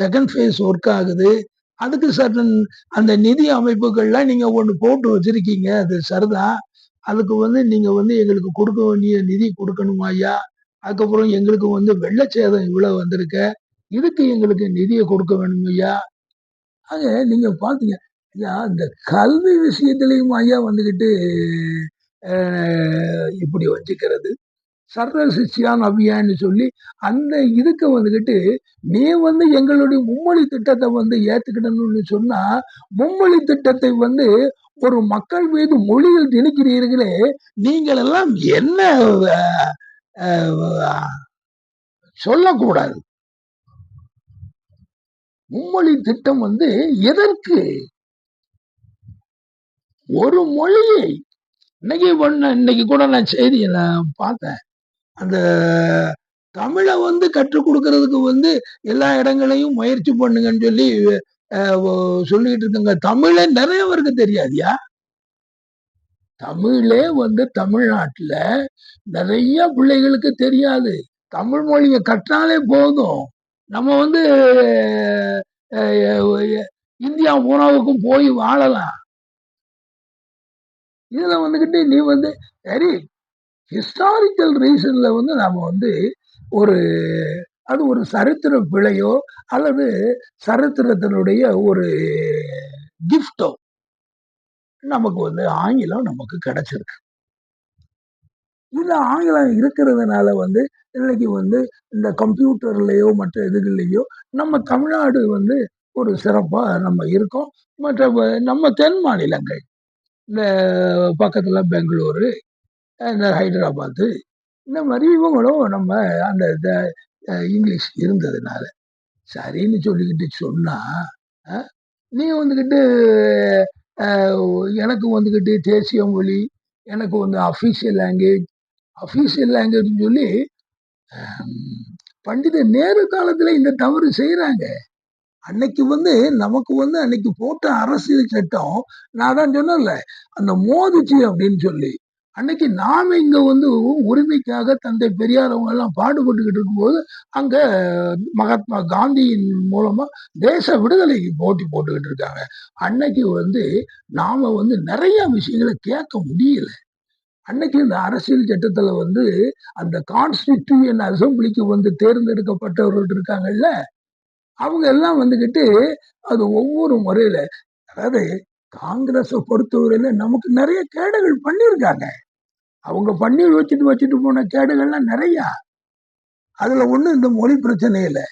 செகண்ட் ஃபேஸ் ஒர்க் ஆகுது. அதுக்கு சர்டன் அந்த நிதி அமைப்புகள்லாம் நீங்க ஒன்று போட்டு வச்சிருக்கீங்க, அது சரிதான். அதுக்கு வந்து நீங்க வந்து எங்களுக்கு கொடுக்க வேண்டிய நிதி கொடுக்கணும் ஐயா. அதுக்கப்புறம் எங்களுக்கு வந்து வெள்ளச்சேதம் இவ்வளவு வந்திருக்க, இதுக்கு எங்களுக்கு நிதியை கொடுக்க வேணும் ஐயா. ஆக நீங்க பாத்தீங்க ஐயா, இந்த கல்வி விஷயத்திலையும் ஐயா வந்துகிட்டு இப்படி வச்சுக்கிறது. சர்வ சிக்ஷான் அபியான்னு சொல்லி அந்த இதுக்கு வந்துகிட்டு நீ வந்து எங்களுடைய மும்மொழி திட்டத்தை வந்து ஏத்துக்கிடணும்னு சொன்னா, மும்மொழி திட்டத்தை வந்து ஒரு மக்கள் மீது மொழியில் திணிக்கிறீர்களே, நீங்கள் எல்லாம் என்ன சொல்லக்கூடாது. மும்மொழி திட்டம் வந்து எதற்கு? ஒரு மொழியை இன்னைக்கு கூட நான் செய்தியை நான் பார்த்தேன். அந்த தமிழை வந்து கற்றுக் கொடுக்கறதுக்கு வந்து எல்லா இடங்களையும் முயற்சி பண்ணுங்கன்னு சொல்லி சொல்லிட்டு இருக்காங்க. தமிழே நிறைய பேருக்கு தெரியாதியா. தமிழே வந்து தமிழ்நாட்டுல நிறைய பிள்ளைகளுக்கு தெரியாது. தமிழ் மொழியை கற்றாலே போதும், நம்ம வந்து இந்தியா பூராவுக்கும் போய் வாழலாம். இதுல வந்துகிட்டு நீ வந்து சரி ஹிஸ்டாரிக்கல் ரீசன்ல வந்து நாம வந்து அது ஒரு சரித்திர பிழையோ அல்லது சரித்திரத்தினுடைய ஒரு கிஃப்டோ நமக்கு வந்து ஆங்கிலம் நமக்கு கிடைச்சிருக்கு. இந்த ஆங்கிலம் இருக்கிறதுனால வந்து இன்னைக்கு வந்து இந்த கம்ப்யூட்டர்லயோ மற்ற இதுகள்லையோ நம்ம தமிழ்நாடு வந்து ஒரு சிறப்பா நம்ம இருக்கோம். மற்ற நம்ம தென் மாநிலங்கள் இந்த பக்கத்துல பெங்களூரு, இந்த ஹைதராபாத்து, இந்த மாதிரி இவங்களும் நம்ம அந்த இங்கிலீஷ் இருந்ததுனால சரின்னு சொல்லிக்கிட்டு சொன்னா, நீ வந்துக்கிட்டு எனக்கு வந்துக்கிட்டு தேசிய மொழி, எனக்கு வந்து அஃபீஷியல் லாங்குவேஜ்னு சொல்லி பண்டித நேரு காலத்துல இந்த தவறு செய்யறாங்க. அன்னைக்கு வந்து நமக்கு வந்து அன்னைக்கு போட்ட அரசியல் சட்டம் நான் தான் சொன்னேன்ல, அந்த மோதிச்சு அப்படின்னு சொல்லி அன்னைக்கு நாம இங்க வந்து உரிமைக்காக தந்தை பெரியார் அவங்க எல்லாம் பாடுபட்டுக்கிட்டு இருக்கும்போது அங்க மகாத்மா காந்தியின் மூலமா தேச விடுதலைக்கு போட்டி போட்டுக்கிட்டு இருக்காங்க. அன்னைக்கு வந்து நாம வந்து நிறைய விஷயங்களை கேட்க முடியல. அன்னைக்கு இந்த அரசியல் சட்டத்துல வந்து அந்த கான்ஸ்டிடியூஷன் அசம்பிளிக்கு வந்து தேர்ந்தெடுக்கப்பட்டவர்கள் இருக்காங்கல்ல, அவங்க எல்லாம் வந்துகிட்டு அது ஒவ்வொரு முறையில, அதாவது காங்கிரஸை பொறுத்தவரையில நமக்கு நிறைய கேடுகள் பண்ணியிருக்காங்க. அவங்க பண்ணி வச்சுட்டு வச்சுட்டு போன கேடுகள்லாம் நிறைய. அதுல ஒண்ணு இந்த மொழி பிரச்சனை இல்லை.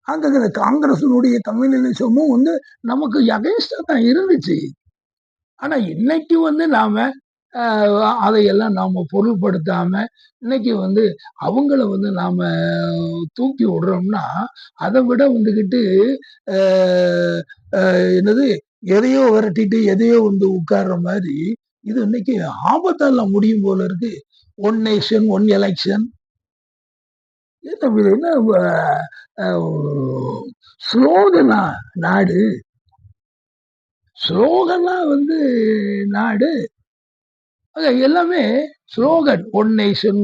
அங்க காங்கிரஸினுடைய கம்யூனலிசமும் வந்து நமக்கு அகைன்ஸ்டா தான் இருந்துச்சு. ஆனா இன்னைக்கு வந்து நாம அதையெல்லாம் நாம பொருள்படுத்தாம இன்னைக்கு வந்து அவங்கள வந்து நாம தூக்கி விடுறோம்னா அதை விட வந்துகிட்டு என்னது எதையோ விரட்டிட்டு எதையோ வந்து உட்கார்ற மாதிரி இது இன்னைக்கு ஆபத்தெல்லாம் முடியும் போல இருக்கு. ஒன் நேஷன் ஒன் எலெக்ஷன் என்ன ஸ்லோகனா நாடு, ஸ்லோகனா வந்து நாடு, எல்லாமே slogan. One nation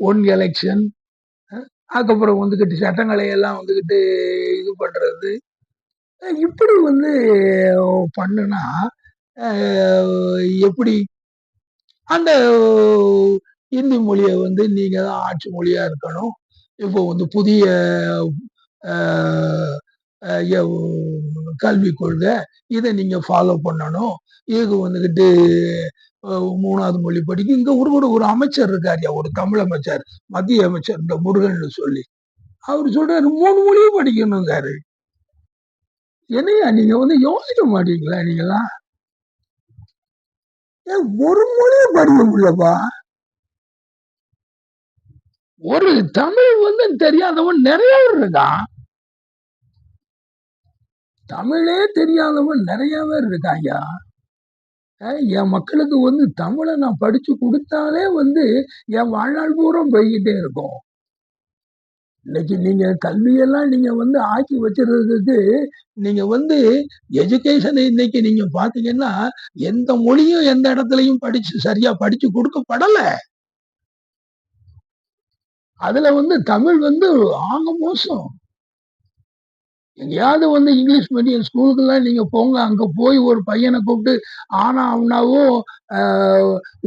one election, அதுக்கப்புறம் வந்துகிட்டு சட்டங்களை எல்லாம் வந்துகிட்டு இது பண்றது, இப்படி வந்து பண்ணுனா எப்படி அந்த இந்தி மொழியை வந்து நீங்க தான் ஆட்சி மொழியா இருக்கணும். இப்போ வந்து புதிய கல்விக் கொள்கை இதை நீங்க ஃபாலோ பண்ணணும். இதுக்கு வந்துகிட்டு 3வது மொழி படிக்கும். இங்க ஒரு அமைச்சர் இருக்காருயா, ஒரு தமிழ் அமைச்சர், மத்திய அமைச்சர் இந்த முருகன் சொல்லி, அவர் சொல்றாரு 3 மொழியும் படிக்கணுங்காரு. என்னையா நீங்க வந்து யோசிக்க மாட்டீங்களா? நீங்களாம் ஒரு மொழியை படிக்க முடியலப்பா. ஒரு தமிழ் வந்து தெரியாதவன் நிறைய பேர் இருக்கான். தமிழே தெரியாதவன் நிறைய பேர் இருக்காங்க. என் மக்களுக்கு வந்து தமிழை நான் படிச்சு கொடுத்தாலே வந்து என் வாழ்நாள் பூரா போய்கிட்டே இருக்கும். இன்னைக்கு நீங்க கல்வியெல்லாம் நீங்க வந்து ஆக்கி வச்சிருக்கிறதுக்கு நீங்க வந்து எஜுகேஷனை இன்னைக்கு நீங்க பாத்தீங்கன்னா எந்த மொழியும் எந்த இடத்துலயும் சரியா படிச்சு கொடுக்கப்படல. அதுல வந்து தமிழ் வந்து ஆக மோசம். எங்கேயாவது வந்து இங்கிலீஷ் மீடியம் ஸ்கூலுக்குலாம் நீங்க போங்க, அங்க போய் ஒரு பையனை கூப்பிட்டு ஆனா அவனாவோ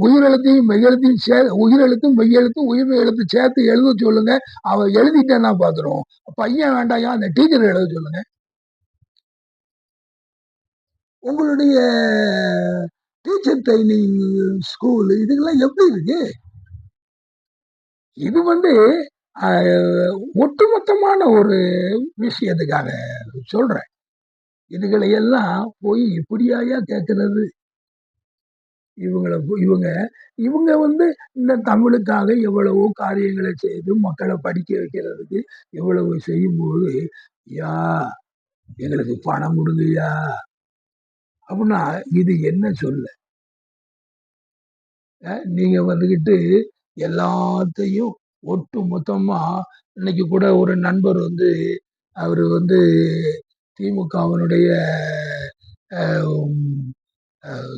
உயிரெழுத்தையும் மெய்யெழுத்தையும் உயிரெழுத்தும் மெய்யெழுத்தும் உயிர் எழுத்து சேர்த்து எழுத சொல்லுங்க, அவன் எழுதிட்டேன்னா பாத்துருவோம். பையன் வேண்டாயா அந்த டீச்சர் எழுத சொல்லுங்க. உங்களுடைய டீச்சர் ட்ரைனிங் ஸ்கூல் இதுக்கெல்லாம் எப்படி இருக்கு? இது வந்து ஒட்டுமொத்தமான ஒரு விஷயத்துக்காக சொல்றேன். இதுகளை எல்லாம் போய் இப்படியாயா கேட்கறது? இவங்க இவங்க வந்து இந்த தமிழுக்காக எவ்வளவோ காரியங்களை செய்து மக்களை படிக்க வைக்கிறதுக்கு எவ்வளவு செய்யும்போது, யா எங்களுக்கு பணம் கொடுங்கய்யா அப்படின்னா இது என்ன சொல்ல? நீங்க வந்துகிட்டு எல்லாத்தையும் ஒட்டு மொத்தமா இன்னைக்கு கூட ஒரு நண்பர் வந்து அவரு வந்து திமுகவினுடைய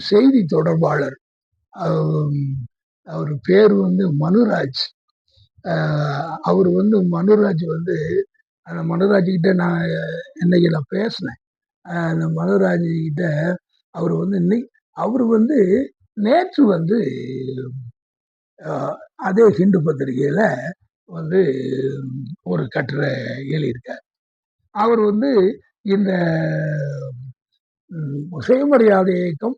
செய்தி தொடர்பாளர், அவர் பேர் வந்து மனுராஜ். அவர் வந்து மனுராஜ் வந்து அந்த மனுராஜ் கிட்ட நான் இன்னைக்கு நான் பேசினேன். அந்த மனுராஜ் கிட்ட அவர் வந்து அவர் வந்து நேற்று வந்து அதே ஹிந்து பத்திரிகையில வந்து ஒரு கட்டுரை எழுதியிருக்கார். அவர் வந்து இந்த சுயமரியாதை இயக்கம்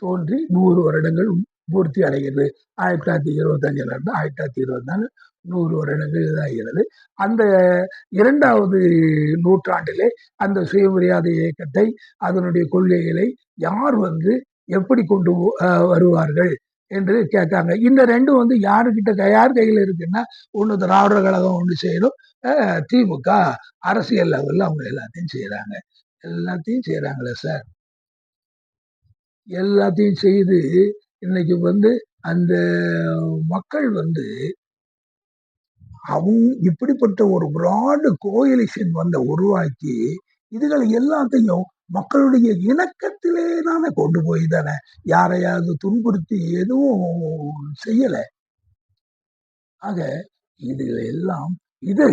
தோன்றி 100 வருடங்கள் பூர்த்தி அடைகிறது. 1925 இருந்து 1924 100 வருடங்கள் இதாகிறது. அந்த 2வது நூற்றாண்டிலே அந்த சுயமரியாதை இயக்கத்தை அதனுடைய கொள்கைகளை யார் வந்து எப்படி கொண்டு வருவார்கள் என்று கேட்காங்க. இந்த ரெண்டும் வந்து யாருக்கிட்ட யார் கையில் இருக்குன்னா, ஒன்று திராவிடர் கழகம் ஒன்று செய்யணும், திமுக அரசியல் லெவலில் அவங்க எல்லாத்தையும் செய்யறாங்க. எல்லாத்தையும் செய்யறாங்களே சார், எல்லாத்தையும் செய்து இன்னைக்கு வந்து அந்த மக்கள் வந்து அவங்க இப்படிப்பட்ட ஒரு பிராட் கோயலிஷன் வந்து உருவாக்கி இதுகளை எல்லாத்தையும் மக்களுடைய இணக்கத்திலே தானே கொண்டு போய் தானே, யாரையாவது துன்புறுத்தி எதுவும் செய்யல. ஆக இதுல எல்லாம் இதை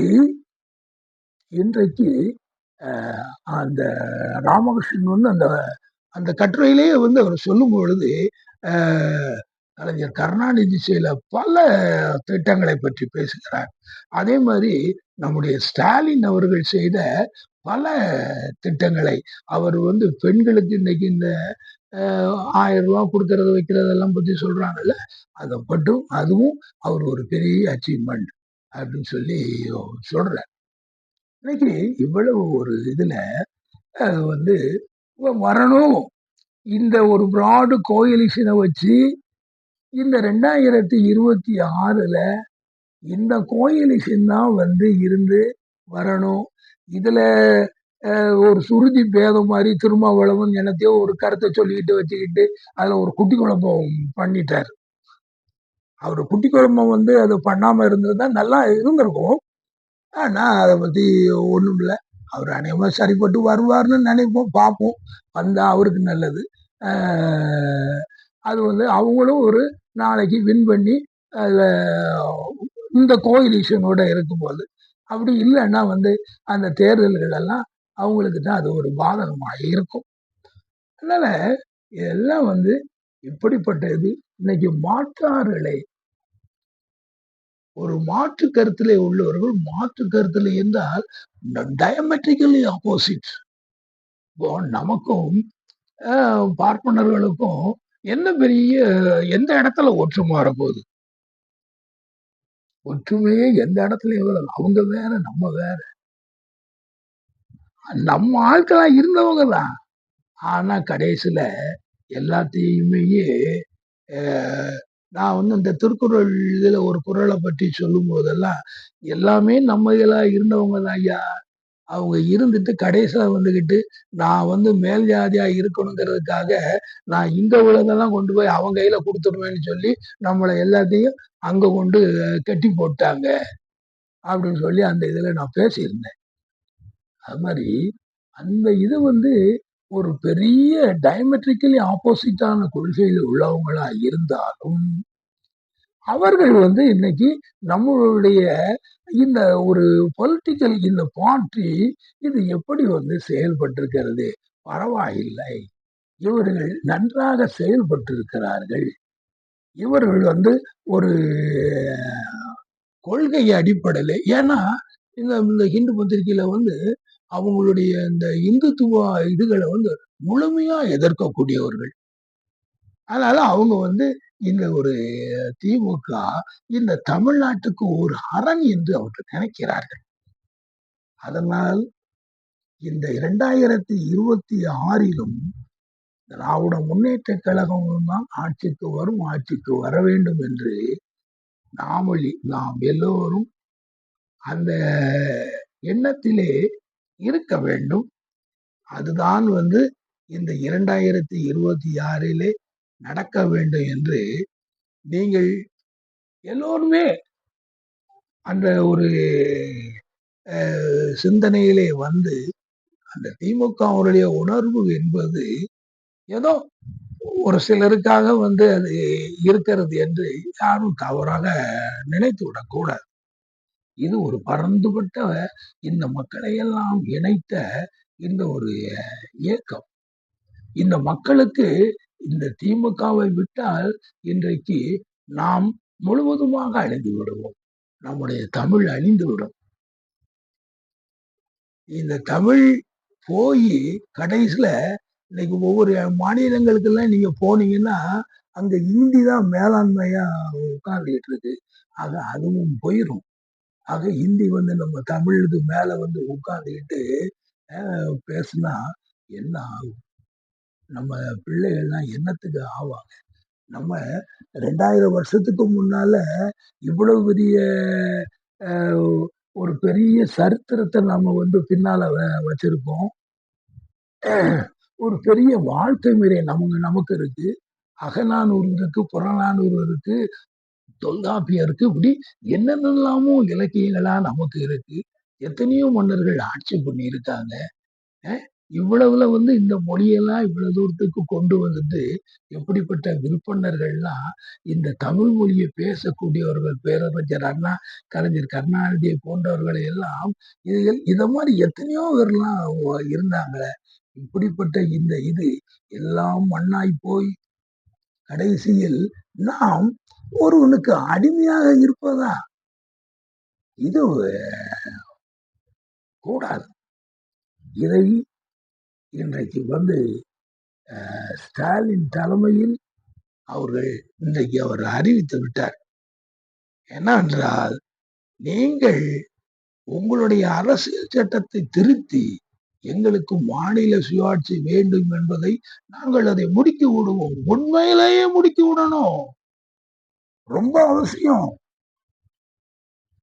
இன்றைக்கு அந்த ராமகிருஷ்ணன் வந்து அந்த அந்த கட்டுரையிலேயே வந்து அவர் சொல்லும் பொழுது கலைஞர் கருணாநிதி செய்த பல திட்டங்களை பற்றி பேசுகிறார். அதே மாதிரி நம்முடைய ஸ்டாலின் அவர்கள் செய்த பல திட்டங்களை அவர் வந்து பெண்களுக்கு இன்னைக்கு இந்த 1000 கொடுக்கறது வைக்கிறதெல்லாம் பத்தி சொல்றாங்கல்ல, அதை மட்டும் அதுவும் அவர் ஒரு பெரிய அச்சீவ்மெண்ட் அப்படின்னு சொல்லி சொல்றார். இன்னைக்கு இவ்வளவு ஒரு இதுல வந்து வரணும். இந்த ஒரு பிராடு கோயிலிஷனை வச்சு இந்த 2026ல இந்த கோயிலிஷன் தான் வந்து இருந்து வரணும். இதுல ஒரு சுருதி பேதம் மாதிரி திருமாவளவன் எனத்தையோ ஒரு கருத்தை சொல்லிக்கிட்டு வச்சுக்கிட்டு அதுல ஒரு குட்டி குழப்பம் பண்ணிட்டார். அவர் குட்டி குழப்பம் வந்து அது பண்ணாம இருந்ததுன்னா நல்லா இருந்திருக்கும். ஆனா அதை பத்தி ஒண்ணும் இல்லை. அவர் அநேகமா சரிப்பட்டு வருவார்னு நினைப்போம், பார்ப்போம். வந்தா அவருக்கு நல்லது. அது வந்து அவங்களும் ஒரு நாளைக்கு வின் பண்ணி அதில் இந்த கோயிலிஷனோட இருக்கும்போது, அப்படி இல்லைன்னா வந்து அந்த தேர்தல்கள் எல்லாம் அவங்களுக்கு தான் அது ஒரு பாதகமாக இருக்கும். அதனால இதெல்லாம் வந்து இப்படிப்பட்ட இது இன்னைக்கு மாற்றார்களை ஒரு மாற்று கருத்திலே உள்ளவர்கள் மாற்று கருத்தில் இருந்தால் டயமெட்ரிக்கலி ஆப்போசிட். இப்போ நமக்கும் பார்ப்பனர்களுக்கும் என்ன பெரிய எந்த இடத்துல ஒற்றுமை வரப்போகுது? ஒற்றுமையே எந்த இடத்துலயும் வரல. அவங்க வேற, நம்ம வேற. நம்ம ஆட்களா இருந்தவங்க தான். ஆனா கடைசியில எல்லாத்தையுமே நான் வந்து இந்த திருக்குறள் இதுல ஒரு குறளை பற்றி சொல்லும் போதெல்லாம் எல்லாமே நம்ம இதெல்லாம் இருந்தவங்க தான் ஐயா. அவங்க இருந்துட்டு கடைசியில வந்துகிட்டு நான் வந்து மேல் ஜாதியா இருக்கணுங்கிறதுக்காக நான் இந்த உலகெல்லாம் கொண்டு போய் அவங்க கையில கொடுத்துருவேன்னு சொல்லி நம்மளை எல்லாத்தையும் அங்க கொண்டு கட்டி போட்டாங்க அப்படின்னு சொல்லி அந்த இதுல நான் பேசியிருந்தேன். அது மாதிரி அந்த இது வந்து ஒரு பெரிய டயமெட்ரிக்கலி ஆப்போசிட்டான கொள்கையில் உள்ளவங்களா இருந்தாலும் அவர்கள் வந்து இன்னைக்கு நம்மளுடைய இந்த ஒரு பொலிட்டிக்கல் இந்த பார்ட்டி இது எப்படி வந்து செயல்பட்டிருக்கிறது? பரவாயில்லை, இவர்கள் நன்றாக செயல்பட்டிருக்கிறார்கள். இவர்கள் வந்து ஒரு கொள்கை அடிப்படையில், ஏன்னா இந்த ஹிந்து பத்திரிகையில வந்து அவங்களுடைய இந்த இந்துத்துவ இதுகளை வந்து முழுமையா எதிர்க்கக்கூடியவர்கள். அதனால அவங்க வந்து இந்த ஒரு திமுக இந்த தமிழ்நாட்டுக்கு ஒரு அரண் என்று அவர்கள் நினைக்கிறார்கள். அதனால் இந்த 2026லும் திராவிட முன்னேற்ற கழகம் தான் ஆட்சிக்கு வரும், ஆட்சிக்கு வர வேண்டும் என்று நாம் எல்லோரும் அந்த எண்ணத்திலே இருக்க வேண்டும். அதுதான் வந்து இந்த 2026லே நடக்க வேண்டும் என்று நீங்கள் எல்லோருமே அந்த ஒரு சிந்தனையிலே வந்து அந்த திமுகவுடைய உணர்வு என்பது ஏதோ ஒரு சிலருக்காக வந்து அது இருக்கிறது என்று யாரும் தவறாக நினைத்து விடக்கூடாது. இது ஒரு பரந்துபட்ட இந்த மக்களை எல்லாம் இணைத்த இந்த ஒரு இயக்கம். இந்த மக்களுக்கு இந்த திமுகவை விட்டால் இன்றைக்கு நாம் முழுவதுமாக அழிந்து விடுவோம். நம்முடைய தமிழ் அழிந்துவிடும். இந்த தமிழ் போய் கடைசியில இன்னைக்கு ஒவ்வொரு மாநிலங்களுக்கெல்லாம் நீங்க போனீங்கன்னா அங்க இந்தி தான் மேலாண்மையா உட்கார்ந்துகிட்டு இருக்கு. ஆக அதுவும் போயிடும். ஆக இந்தி வந்து நம்ம தமிழுக்கு மேல வந்து உட்கார்ந்துக்கிட்டு பேசுனா என்ன ஆகும்? நம்ம பிள்ளைகள்லாம் என்னத்துக்கு ஆவாங்க? நம்ம 2000 வருஷத்துக்கு முன்னால இவ்வளவு பெரிய ஒரு பெரிய சரித்திரத்தை நம்ம வந்து பின்னால வச்சிருக்கோம். ஒரு பெரிய வாழ்க்கை முறை நமக்கு இருக்கு. அகநானூறு இருக்கு, புறநானூறு இருக்கு, தொல்காப்பியம் இருக்கு. இப்படி என்னென்னலாமோ இலக்கியங்களா நமக்கு இருக்கு. எத்தனையோ மன்னர்கள் ஆட்சி பண்ணி இருக்காங்க. இவ்வளவுல வந்து இந்த மொழியெல்லாம் இவ்வளவு தூரத்துக்கு கொண்டு வந்துட்டு எப்படிப்பட்ட விற்பனர்கள்லாம் இந்த தமிழ் மொழியை பேசக்கூடியவர்கள் பேரறிஞர் அண்ணா, கலைஞர் கருணாநிதியை போன்றவர்களை எல்லாம் இத மாதிரி எத்தனையோ பேர்லாம் இருந்தாங்க. இப்படிப்பட்ட இந்த இது எல்லாம் மண்ணாய் போய் கடைசியில் நாம் ஒருவனுக்கு அடிமையாக இருப்பதா? இது கூடாது. இதை இன்றைக்கு ஸ்டாலின் தலைமையில் அவர்கள் இன்றைக்கு அவர் அறிவித்து விட்டார். என்னவென்றால், நீங்கள் உங்களுடைய அரசியல் சட்டத்தை திருத்தி எங்களுக்கு மாநில சுயாட்சி வேண்டும் என்பதை நாங்கள் அதை முடுக்கி விடுவோம். உண்மையிலேயே முடுக்கி விடணும். ரொம்ப அவசியம்.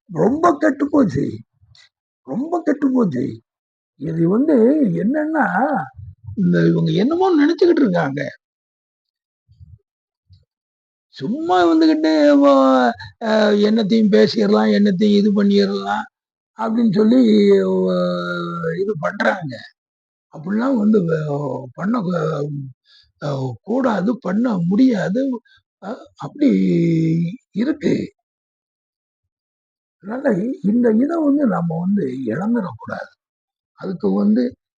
ரொம்ப கெட்டு போச்சு. ரொம்ப கெட்டு போச்சு. இது என்னன்னா, இவங்க என்னமோ நினைச்சுக்கிட்டு இருக்காங்க. சும்மா வந்துகிட்டு என்னத்தையும் பேசிடலாம், என்னத்தையும் இது பண்ணிடலாம் அப்படின்னு சொல்லி இது பண்றாங்க. அப்படிலாம் பண்ண கூடாது, பண்ண முடியாது. அப்படி இருக்கு. அதனால இந்த இதை நம்ம இழந்துடக்கூடாது. அதுக்கு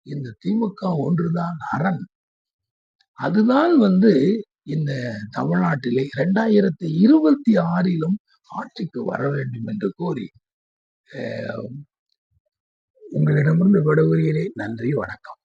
இந்த திமுக ஒன்றுதான் அரண். அதுதான் இந்த தமிழ்நாட்டிலே 2026 ஆட்சிக்கு வர வேண்டும் என்று கூறி உங்களிடமிருந்து விடைபெறுகிறேன். நன்றி, வணக்கம்.